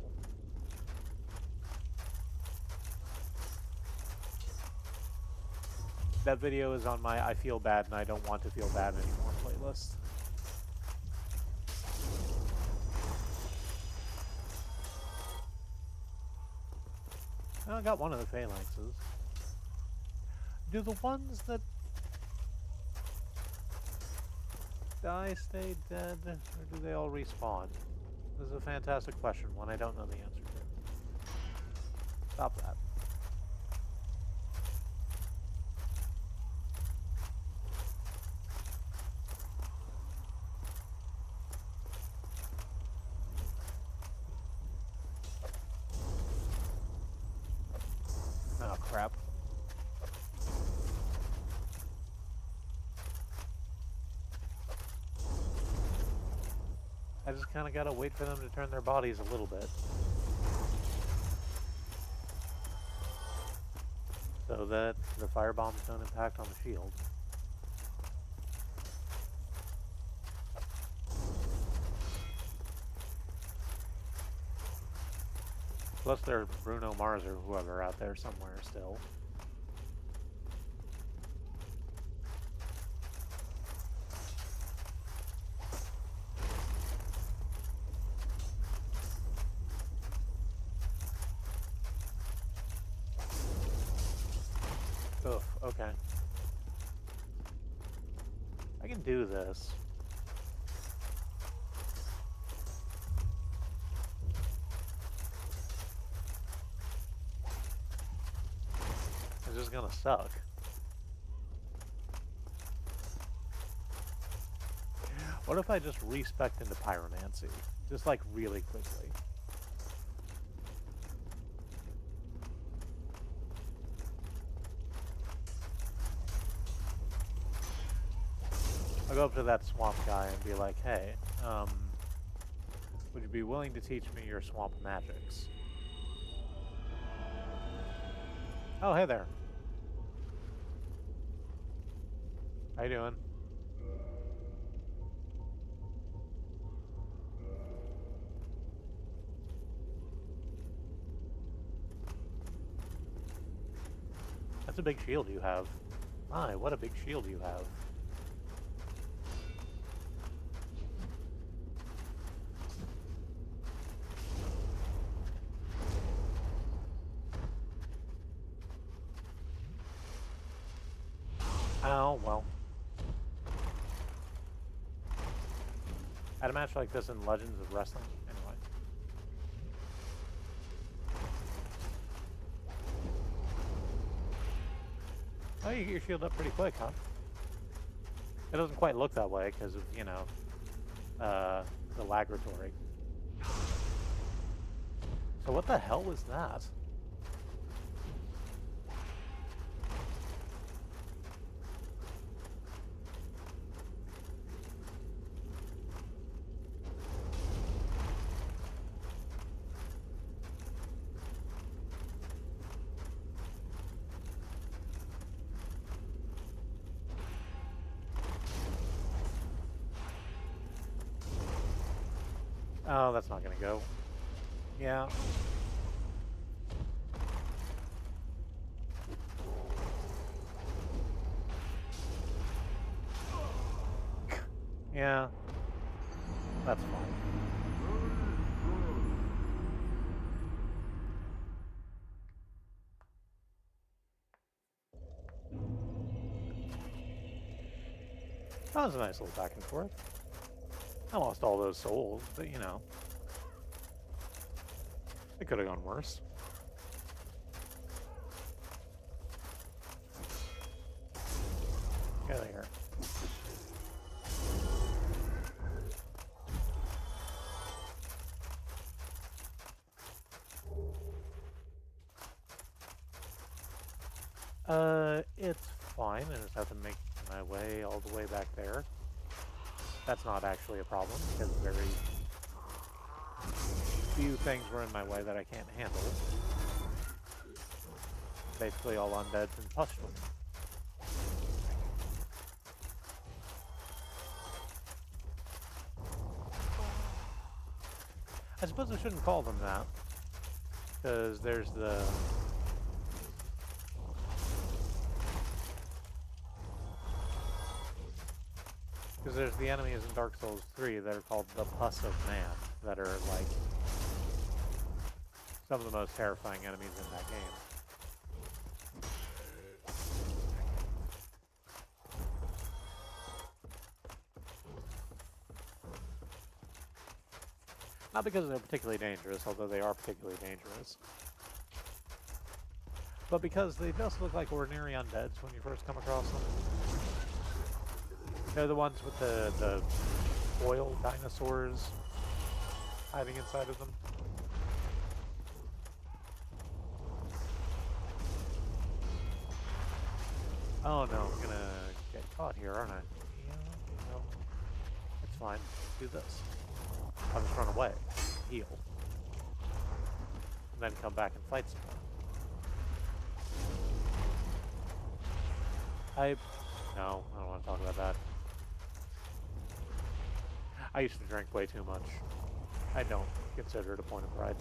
That video is on my I Feel Bad and I Don't Want to Feel Bad Anymore playlist. I got one of the phalanxes. Do the ones that die stay dead, or do they all respawn? This is a fantastic question, one I don't know the answer to. Stop that. Oh, crap. I just kind of gotta wait for them to turn their bodies a little bit. So that the fire bombs don't impact on the shield. Plus there's Bruno Mars or whoever out there somewhere still. Ugh, okay. I can do this. It's just gonna suck. What if I just respec into pyromancy? Just like really quickly. I'll go up to that swamp guy and be like, hey, would you be willing to teach me your swamp magics? Oh, hey there. How you doing? That's a big shield you have. My, what a big shield you have. Oh, well. At a match like this in Legends of Wrestling, anyway. Oh, you get your shield up pretty quick, huh? It doesn't quite look that way because of, you know, the laboratory. So what the hell was that? Oh, that's not gonna go. Yeah. Yeah. That's fine. That was a nice little back and forth. I lost all those souls, but you know. It could have gone worse. Get out of here. It's fine. I just have to make my way all the way back there. That's not actually a problem, because very few things were in my way that I can't handle. Basically all undeads and pustules. I suppose I shouldn't call them that, because there's the... Because there's the enemies in Dark Souls 3 that are called the Pus of Man, that are like some of the most terrifying enemies in that game. Not because they're particularly dangerous, although they are particularly dangerous. But because they just look like ordinary undeads when you first come across them. They're the ones with the oil dinosaurs hiding inside of them. Oh no, I'm gonna get caught here, aren't I? Yeah, no. It's fine. Let's do this. I'll just run away, heal, and then come back and fight some more. No, I don't want to talk about that. I used to drink way too much. I don't consider it a point of pride.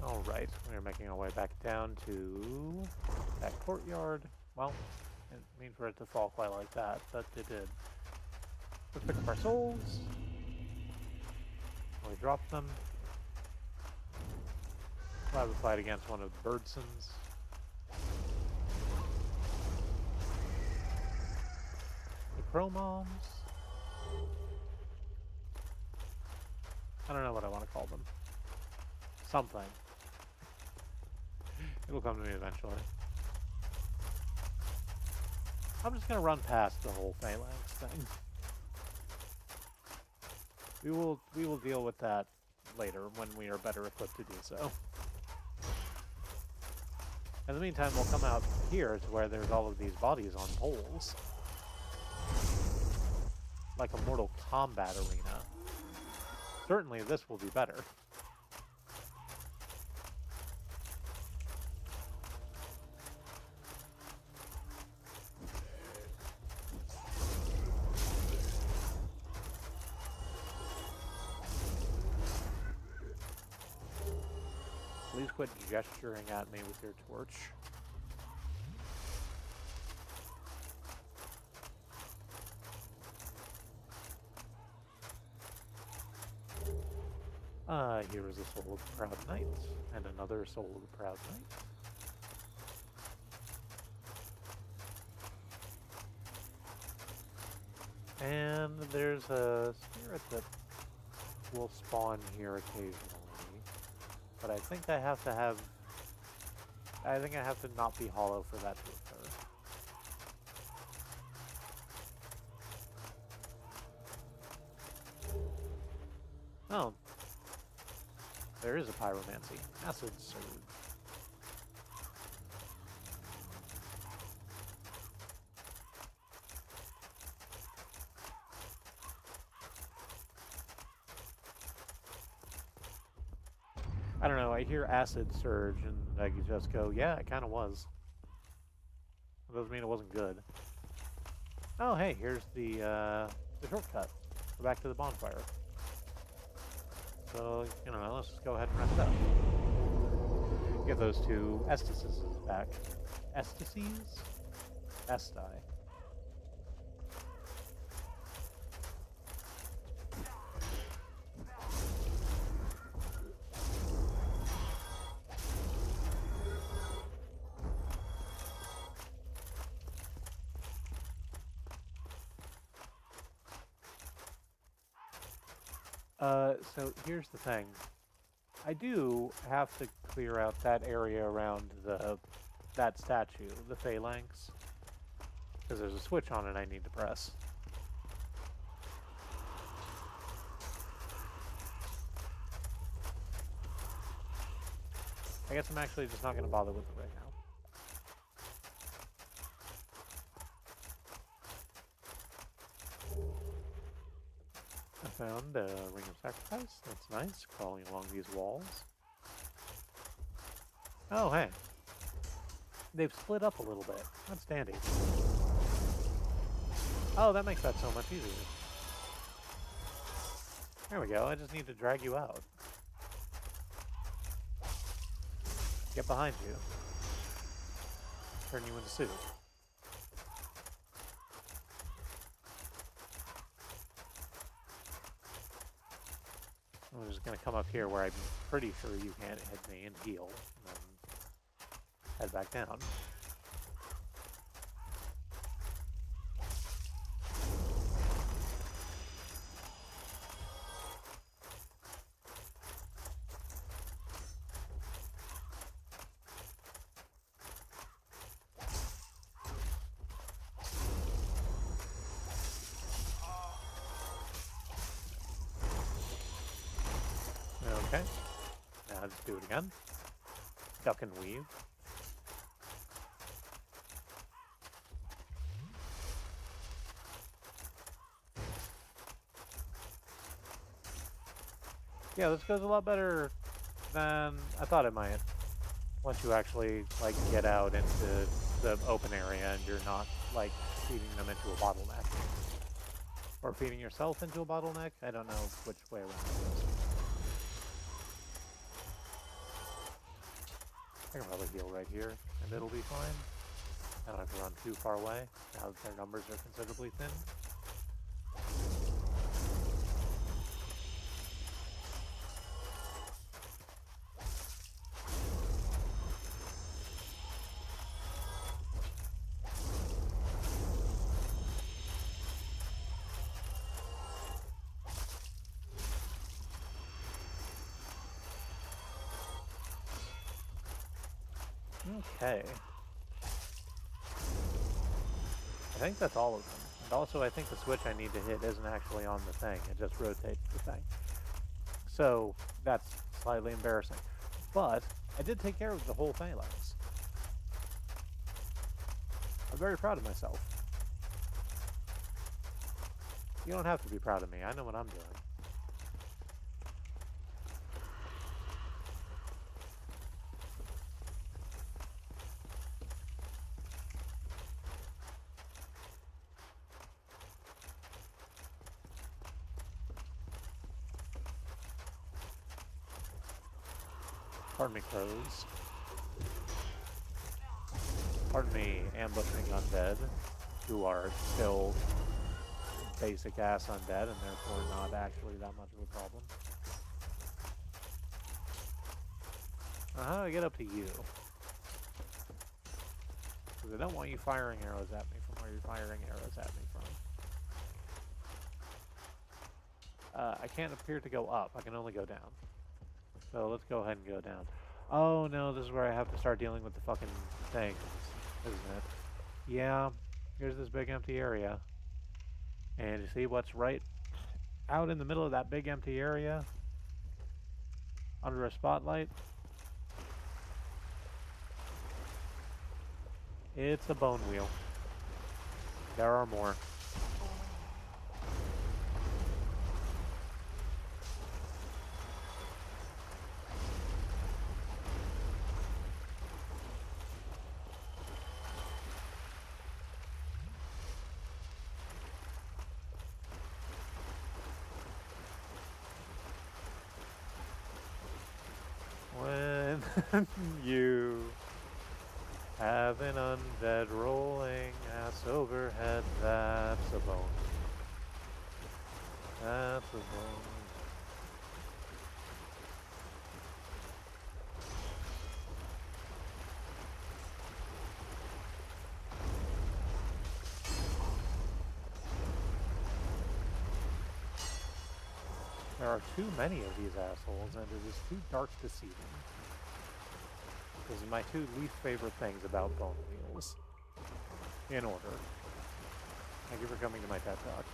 Alright, we're making our way back down to that courtyard. Well, I didn't mean for it to fall quite like that, but it did. Let's pick up our souls. We drop them. We'll have to fight against one of the Birdsons. The Chromoms. I don't know what I want to call them. Something. It'll come to me eventually. I'm just gonna run past the whole phalanx thing. We will deal with that later when we are better equipped to do so. In the meantime, we'll come out here to where there's all of these bodies on poles. Like a Mortal Kombat arena. Certainly this will be better. Please quit gesturing at me with your torch. Here is a soul of the proud knight, and another soul of the proud knight. And there's a spirit that will spawn here occasionally. But I think I have to have... I think I have to not be hollow for that to occur. Oh. There is a pyromancy. Acid surge. I don't know, I hear acid surge and I just go, yeah, it kind of was. That doesn't mean it wasn't good. Oh, hey, here's the shortcut. Go back to the bonfire. So, you know, let's just go ahead and rest up. Get those two estices back. Estices? Esti. So here's the thing. I do have to clear out that area around that statue, the phalanx, because there's a switch on it I need to press. I guess I'm actually just not going to bother with it right now. I found a ring of sacrifice. That's nice. Crawling along these walls. Oh, hey. They've split up a little bit. That's dandy. Oh, that makes that so much easier. There we go. I just need to drag you out. Get behind you. Turn you into soup. I'm just going to come up here where I'm pretty sure you can't hit me and heal, and then head back down. Okay, now just do it again. Duck and weave. Yeah, this goes a lot better than I thought it might. Once you actually, like, get out into the open area and you're not, like, feeding them into a bottleneck. Or feeding yourself into a bottleneck? I don't know which way around it is. I can probably heal right here, and it'll be fine. I don't have to run too far away, now that their numbers are considerably thin. Okay. I think that's all of them. And also, I think the switch I need to hit isn't actually on the thing. It just rotates the thing. So, that's slightly embarrassing. But, I did take care of the whole phalanx. I'm very proud of myself. You don't have to be proud of me. I know what I'm doing. Pardon me, crows. Pardon me, ambushing undead, who are still basic ass undead and therefore not actually that much of a problem. How do I get up to you? Because I don't want you firing arrows at me from where you're firing arrows at me from. I can't appear to go up. I can only go down. So let's go ahead and go down. Oh no, this is where I have to start dealing with the fucking things, isn't it? Yeah, here's this big empty area. And you see what's right out in the middle of that big empty area? Under a spotlight? It's a bone wheel. There are more. When you have an undead rolling ass overhead, that's a bone. That's a bone. There are too many of these assholes, and it is too dark to see them. Those are my two least favorite things about bone wheels. In order. Thank you for coming to my TED Talk.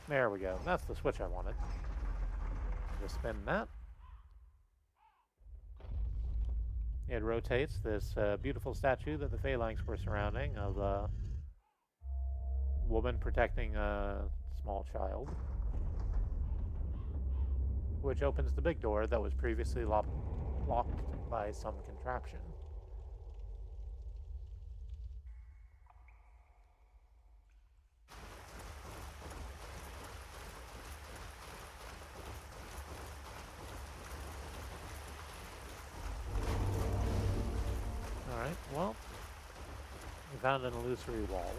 There we go. That's the switch I wanted. Just spin that. It rotates this beautiful statue that the phalanx were surrounding of a woman protecting a small child, which opens the big door that was previously locked by some contraption. Alright, well, we found an illusory wall.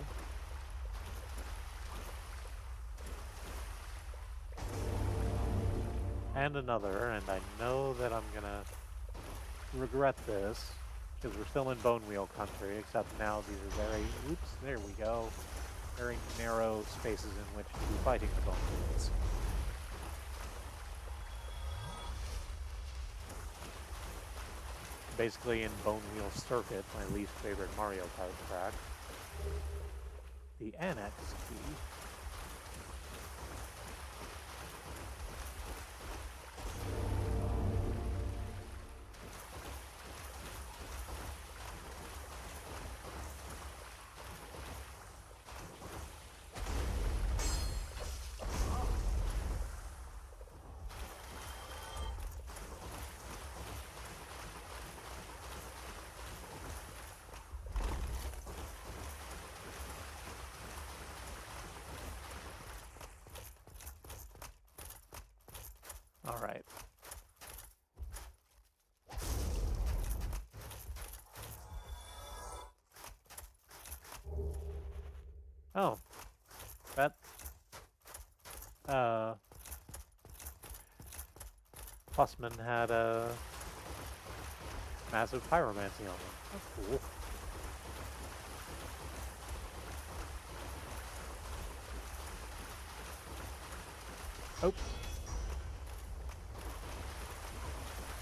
And another, and I know that I'm gonna regret this, because we're still in Bone Wheel country, except now these are very, oops, there we go, very narrow spaces in which to be fighting the Bone Wheels. Basically in Bone Wheel Circuit, my least favorite Mario Kart track, the Annex key. Alright. Oh. That... Fussman had a massive pyromancy on them. That's cool. Oh.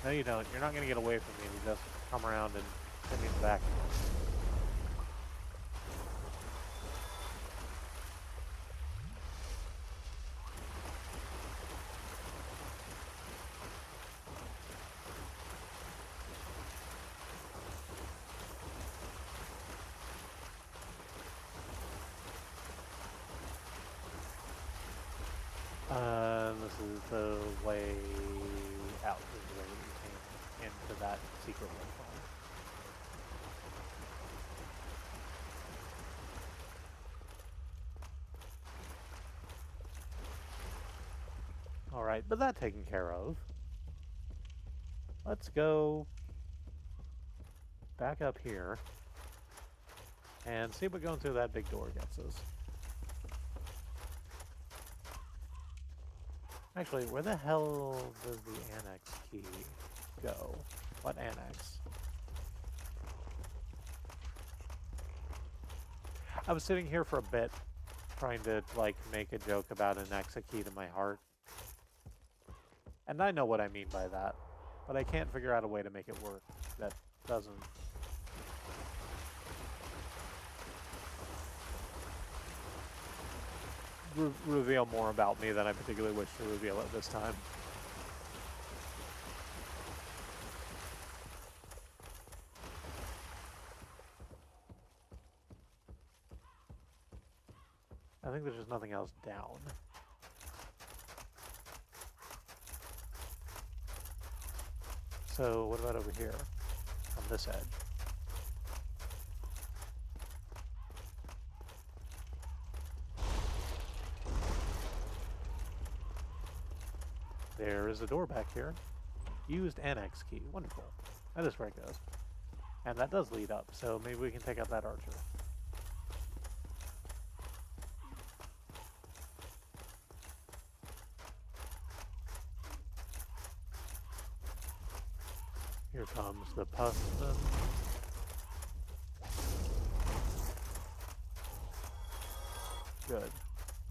No, you don't. You're not going to get away from me if you just come around and hit me in the back. This is the way out. This is the way that you came into that secret way. Alright, but that taken care of. Let's go back up here and see what going through that big door gets us. Actually, where the hell does the annex key go? What annex? I was sitting here for a bit trying to, like, make a joke about annex a key to my heart. And I know what I mean by that, but I can't figure out a way to make it work that doesn't. Reveal more about me than I particularly wish to reveal at this time. I think there's just nothing else down. So what about over here, on this edge? There is a door back here. Used annex key. Wonderful. That is where it goes. And that does lead up, so maybe we can take out that archer. Here comes the Pustin. Good.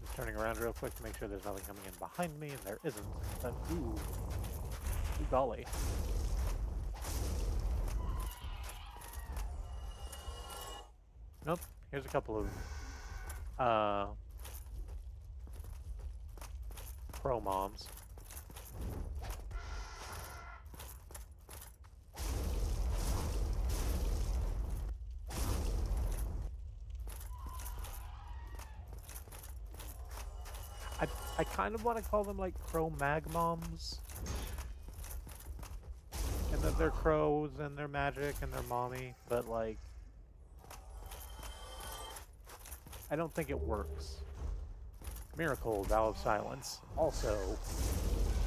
Just turning around real quick to make sure there's nothing coming in behind me, and there isn't. But ooh golly. Nope. Here's a couple of pro moms. I kind of want to call them like crow mag moms. And that they're crows and they're magic and they're mommy, but like I don't think it works. Miracle, Vow of Silence. Also,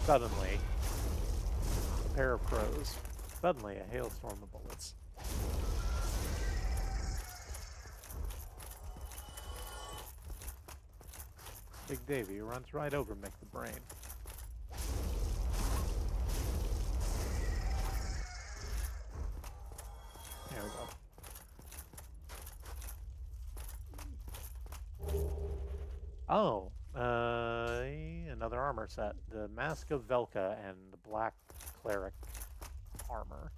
suddenly, a pair of crows. Suddenly, a hailstorm of bullets. Big Davy runs right over Mick the Brain. There we go. Oh, another armor set. The Mask of Velka and the Black Cleric armor.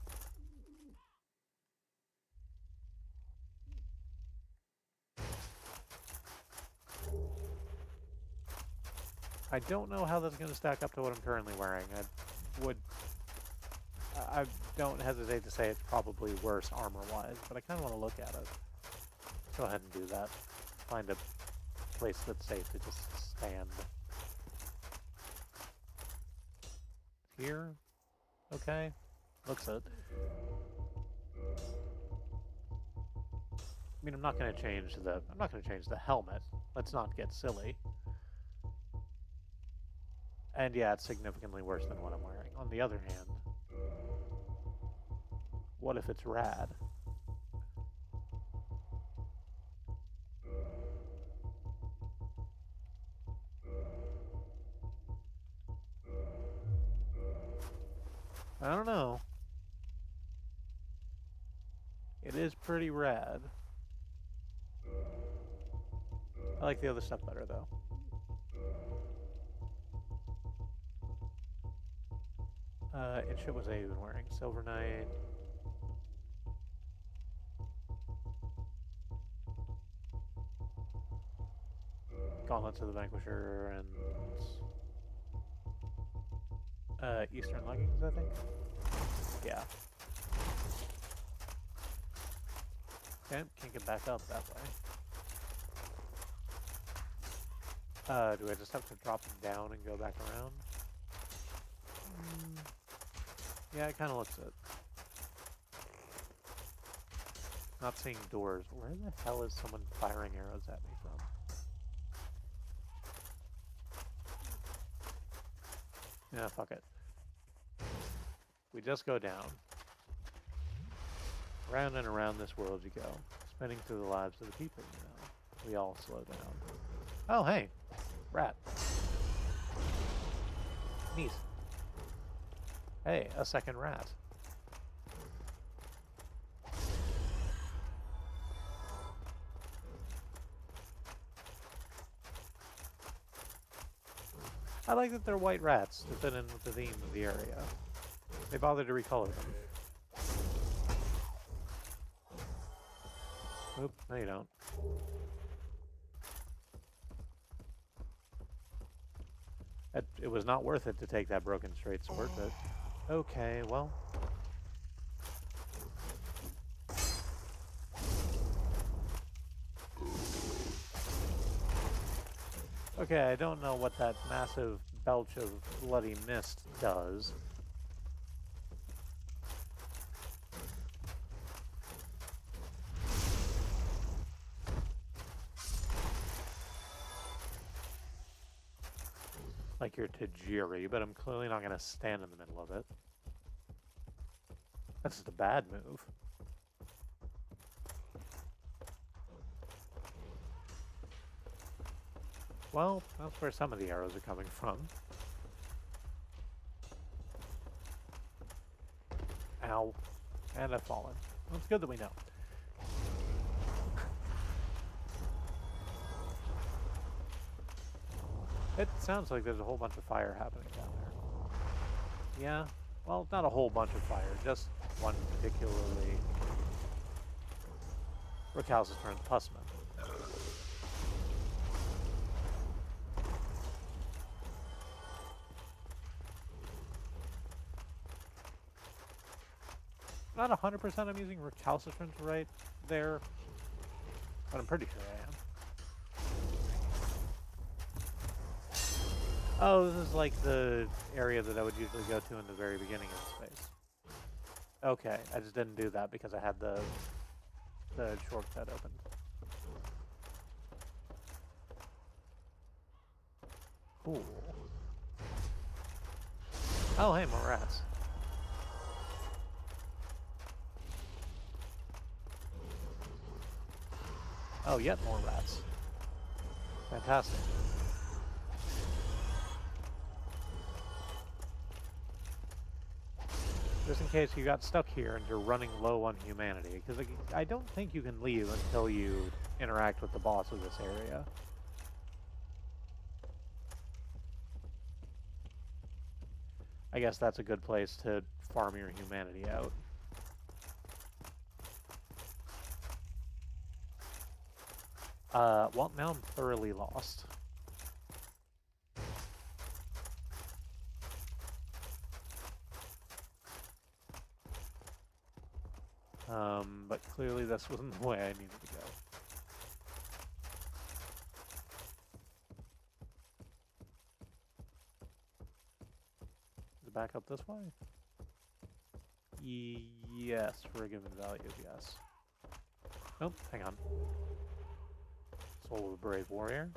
I don't know how that's going to stack up to what I'm currently wearing. I don't hesitate to say it's probably worse armor-wise, but I kind of want to look at it. Let's go ahead and do that. Find a place that's safe to just stand. Here? Okay. Looks it. I mean, I'm not going to change the helmet. Let's not get silly. And yeah, it's significantly worse than what I'm wearing. On the other hand, what if it's rad? I don't know. It is pretty rad. I like the other stuff better, though. And shit was I even wearing? Silver Knight. Gauntlets of the Vanquisher and Eastern leggings, I think. Yeah. Okay, can't get back up that way. Do I just have to drop them down and go back around? Yeah, it kind of looks it. Not seeing doors. Where the hell is someone firing arrows at me from? Yeah, fuck it. We just go down. Round and around this world you go, spinning through the lives of the people you know. We all slow down. Oh, hey! Rat. Neat. Hey, a second rat. I like that they're white rats to fit in with the theme of the area. They bother to recolor them. Oop, no you don't. It was not worth it to take that broken straight sword, but okay, well. Okay, I don't know what that massive belch of bloody mist does. Like your Tajiri, but I'm clearly not going to stand in the middle of it. That's just a bad move. Well, that's where some of the arrows are coming from. Ow. And I've fallen. Well, it's good that we know. It sounds like there's a whole bunch of fire happening down there. Yeah, well, not a whole bunch of fire, just one particularly recalcitrant pussman. Not 100% I'm using recalcitrant right there, but I'm pretty sure I am. Oh, this is like the area that I would usually go to in the very beginning of the space. Okay, I just didn't do that because I had the shortcut open. Cool. Oh, hey, more rats. Oh, yet more rats. Fantastic. Just in case you got stuck here and you're running low on humanity, because I don't think you can leave until you interact with the boss of this area. I guess that's a good place to farm your humanity out. Well, now I'm thoroughly lost. But clearly this wasn't the way I needed to go. Is it back up this way? Yes, for a given value, yes. Oh, hang on. Soul of a Brave Warrior.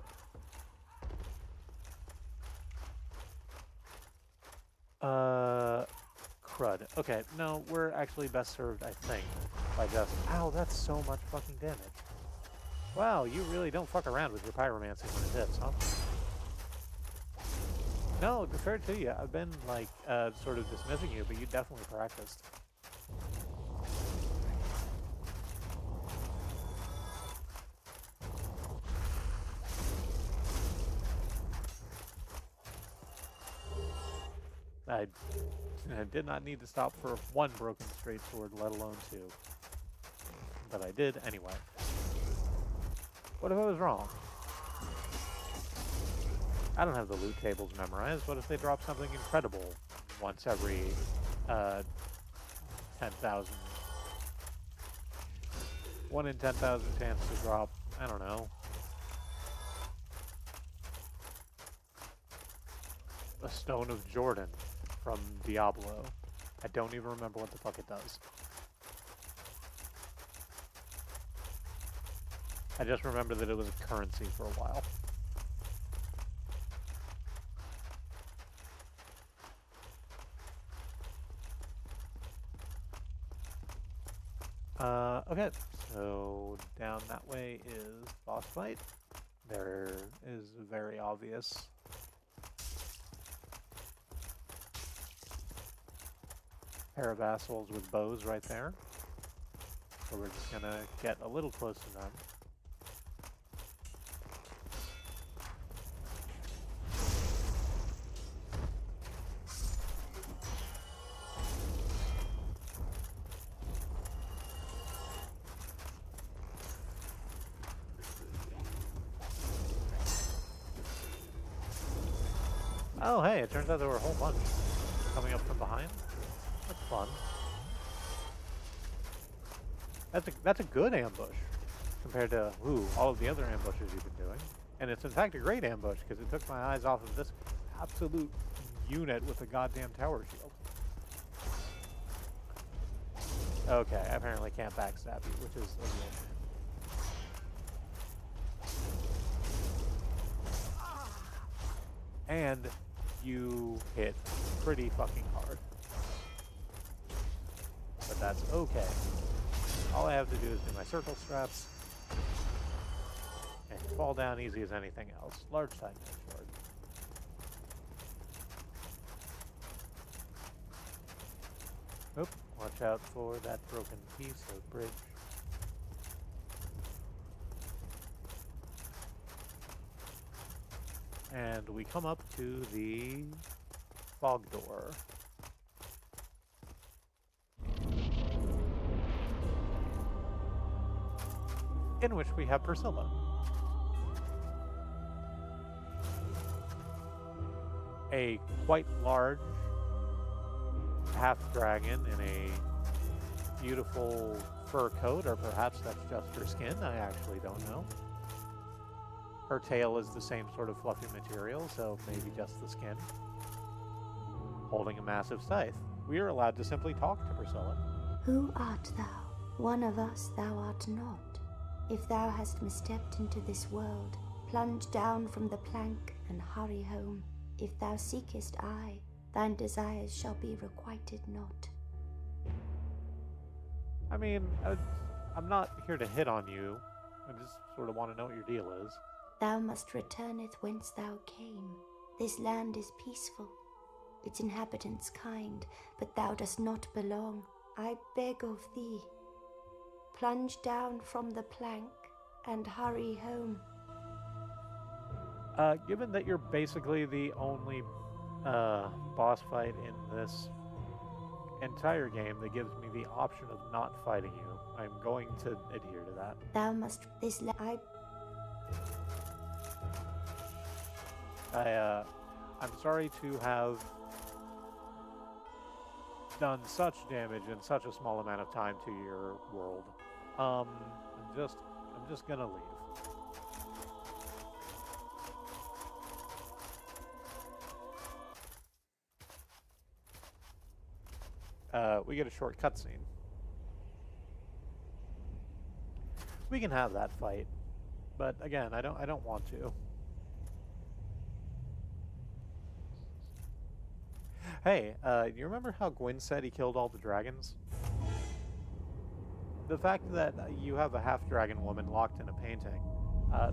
Crud. Okay, no, we're actually best served, I think, by just... Ow, that's so much fucking damage. Wow, you really don't fuck around with your pyromancy when it hits, huh? No, fair to you. I've been, like, sort of dismissing you, but you definitely practiced. I did not need to stop for one broken straight sword, let alone two. But I did anyway. What if I was wrong? I don't have the loot tables memorized. What if they drop something incredible once every 10,000? 1 in 10,000 chance to drop, I don't know, a Stone of Jordan from Diablo. I don't even remember what the fuck it does. I just remember that it was a currency for a while. Okay, so down that way is boss fight. There is a very obvious pair of assholes with bows right there. So we're just gonna get a little close to them. Oh, hey, it turns out there were a whole bunch coming up from behind. That's fun. That's a good ambush compared to all of the other ambushes you've been doing. And it's in fact a great ambush because it took my eyes off of this absolute unit with a goddamn tower shield. Okay, I apparently can't backstab you, which is a real shame. And you hit pretty fucking hard. But that's okay. All I have to do is do my circle straps and fall down easy as anything else. Large side sword. Oop, watch out for that broken piece of bridge. And we come up to the fog door. In which we have Priscilla. A quite large half-dragon in a beautiful fur coat, or perhaps that's just her skin, I actually don't know. Her tail is the same sort of fluffy material, so maybe just the skin. Holding a massive scythe. We are allowed to simply talk to Priscilla. Who art thou? One of us thou art not. If thou hast misstepped into this world, plunge down from the plank and hurry home. If thou seekest I, thine desires shall be requited not. I mean, I'm not here to hit on you. I just sort of want to know what your deal is. Thou must returneth whence thou came. This land is peaceful, its inhabitants kind, but thou dost not belong. I beg of thee, plunge down from the plank and hurry home. Given that you're basically the only boss fight in this entire game that gives me the option of not fighting you, I'm going to adhere to that. Thou must I'm sorry to have done such damage in such a small amount of time to your world. I'm just gonna leave. We get a short cutscene. We can have that fight, but again, I don't want to. Hey, you remember how Gwyn said he killed all the dragons? The fact that you have a half-dragon woman locked in a painting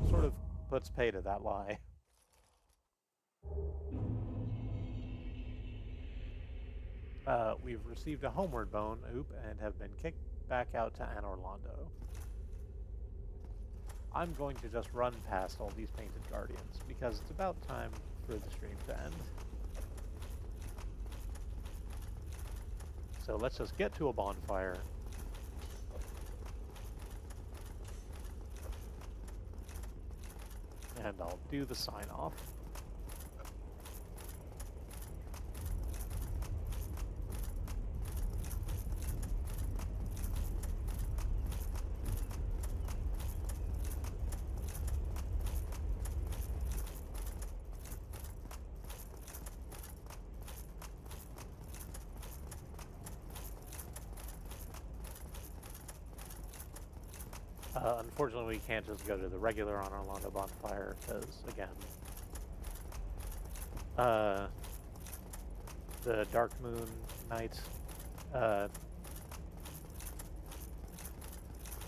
sort of puts pay to that lie. We've received a homeward bone, and have been kicked back out to Anor Londo. I'm going to just run past all these painted guardians, because it's about time for the stream to end. So let's just get to a bonfire. And I'll do the sign off. Unfortunately, we can't just go to the regular Honor Londo bonfire because, again, the Dark Moon Knight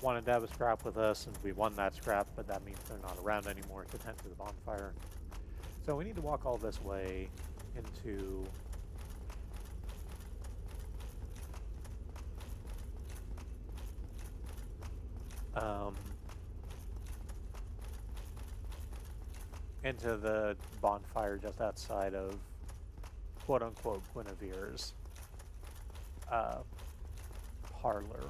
wanted to have a scrap with us, and we won that scrap, but that means they're not around anymore to tend to the bonfire. So we need to walk all this way into into the bonfire just outside of quote-unquote Guinevere's parlor.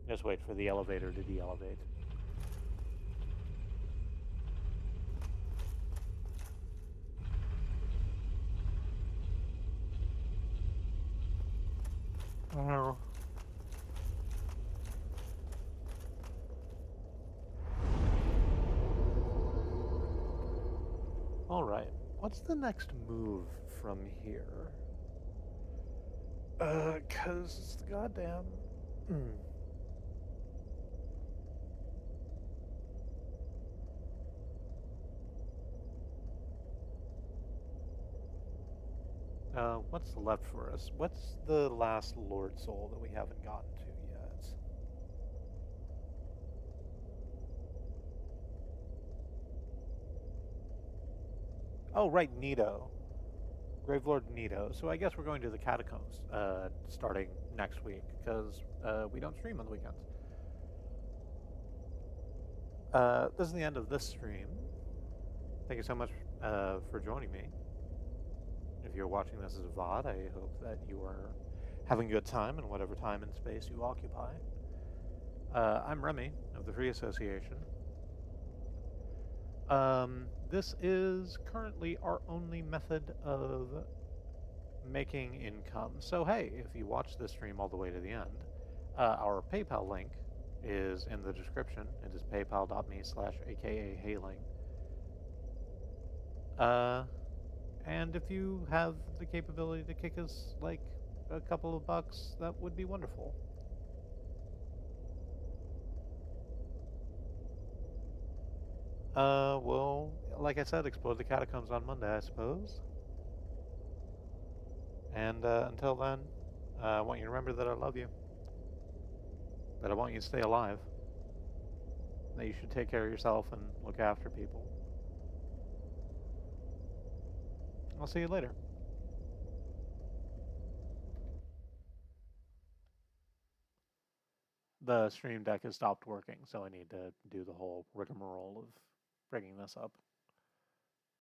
Just wait for the elevator to de-elevate. Oh. Alright, what's the next move from here? Cause it's the goddamn... what's left for us? What's the last Lord Soul that we haven't gotten to yet? Oh, right, Nito. Gravelord Nito. So I guess we're going to the catacombs starting next week because we don't stream on the weekends. This is the end of this stream. Thank you so much for joining me. If you're watching this as a VOD, I hope that you are having a good time in whatever time and space you occupy. I'm Remy of the Free Association. This is currently our only method of making income. So hey, if you watch this stream all the way to the end, our PayPal link is in the description. It is paypal.me/aka-hailing. And if you have the capability to kick us like a couple of bucks, that would be wonderful. Well, like I said, explore the catacombs on Monday, I suppose. And until then, I want you to remember that I love you. That I want you to stay alive. That you should take care of yourself and look after people. I'll see you later. The stream deck has stopped working, so I need to do the whole rigmarole of bringing this up.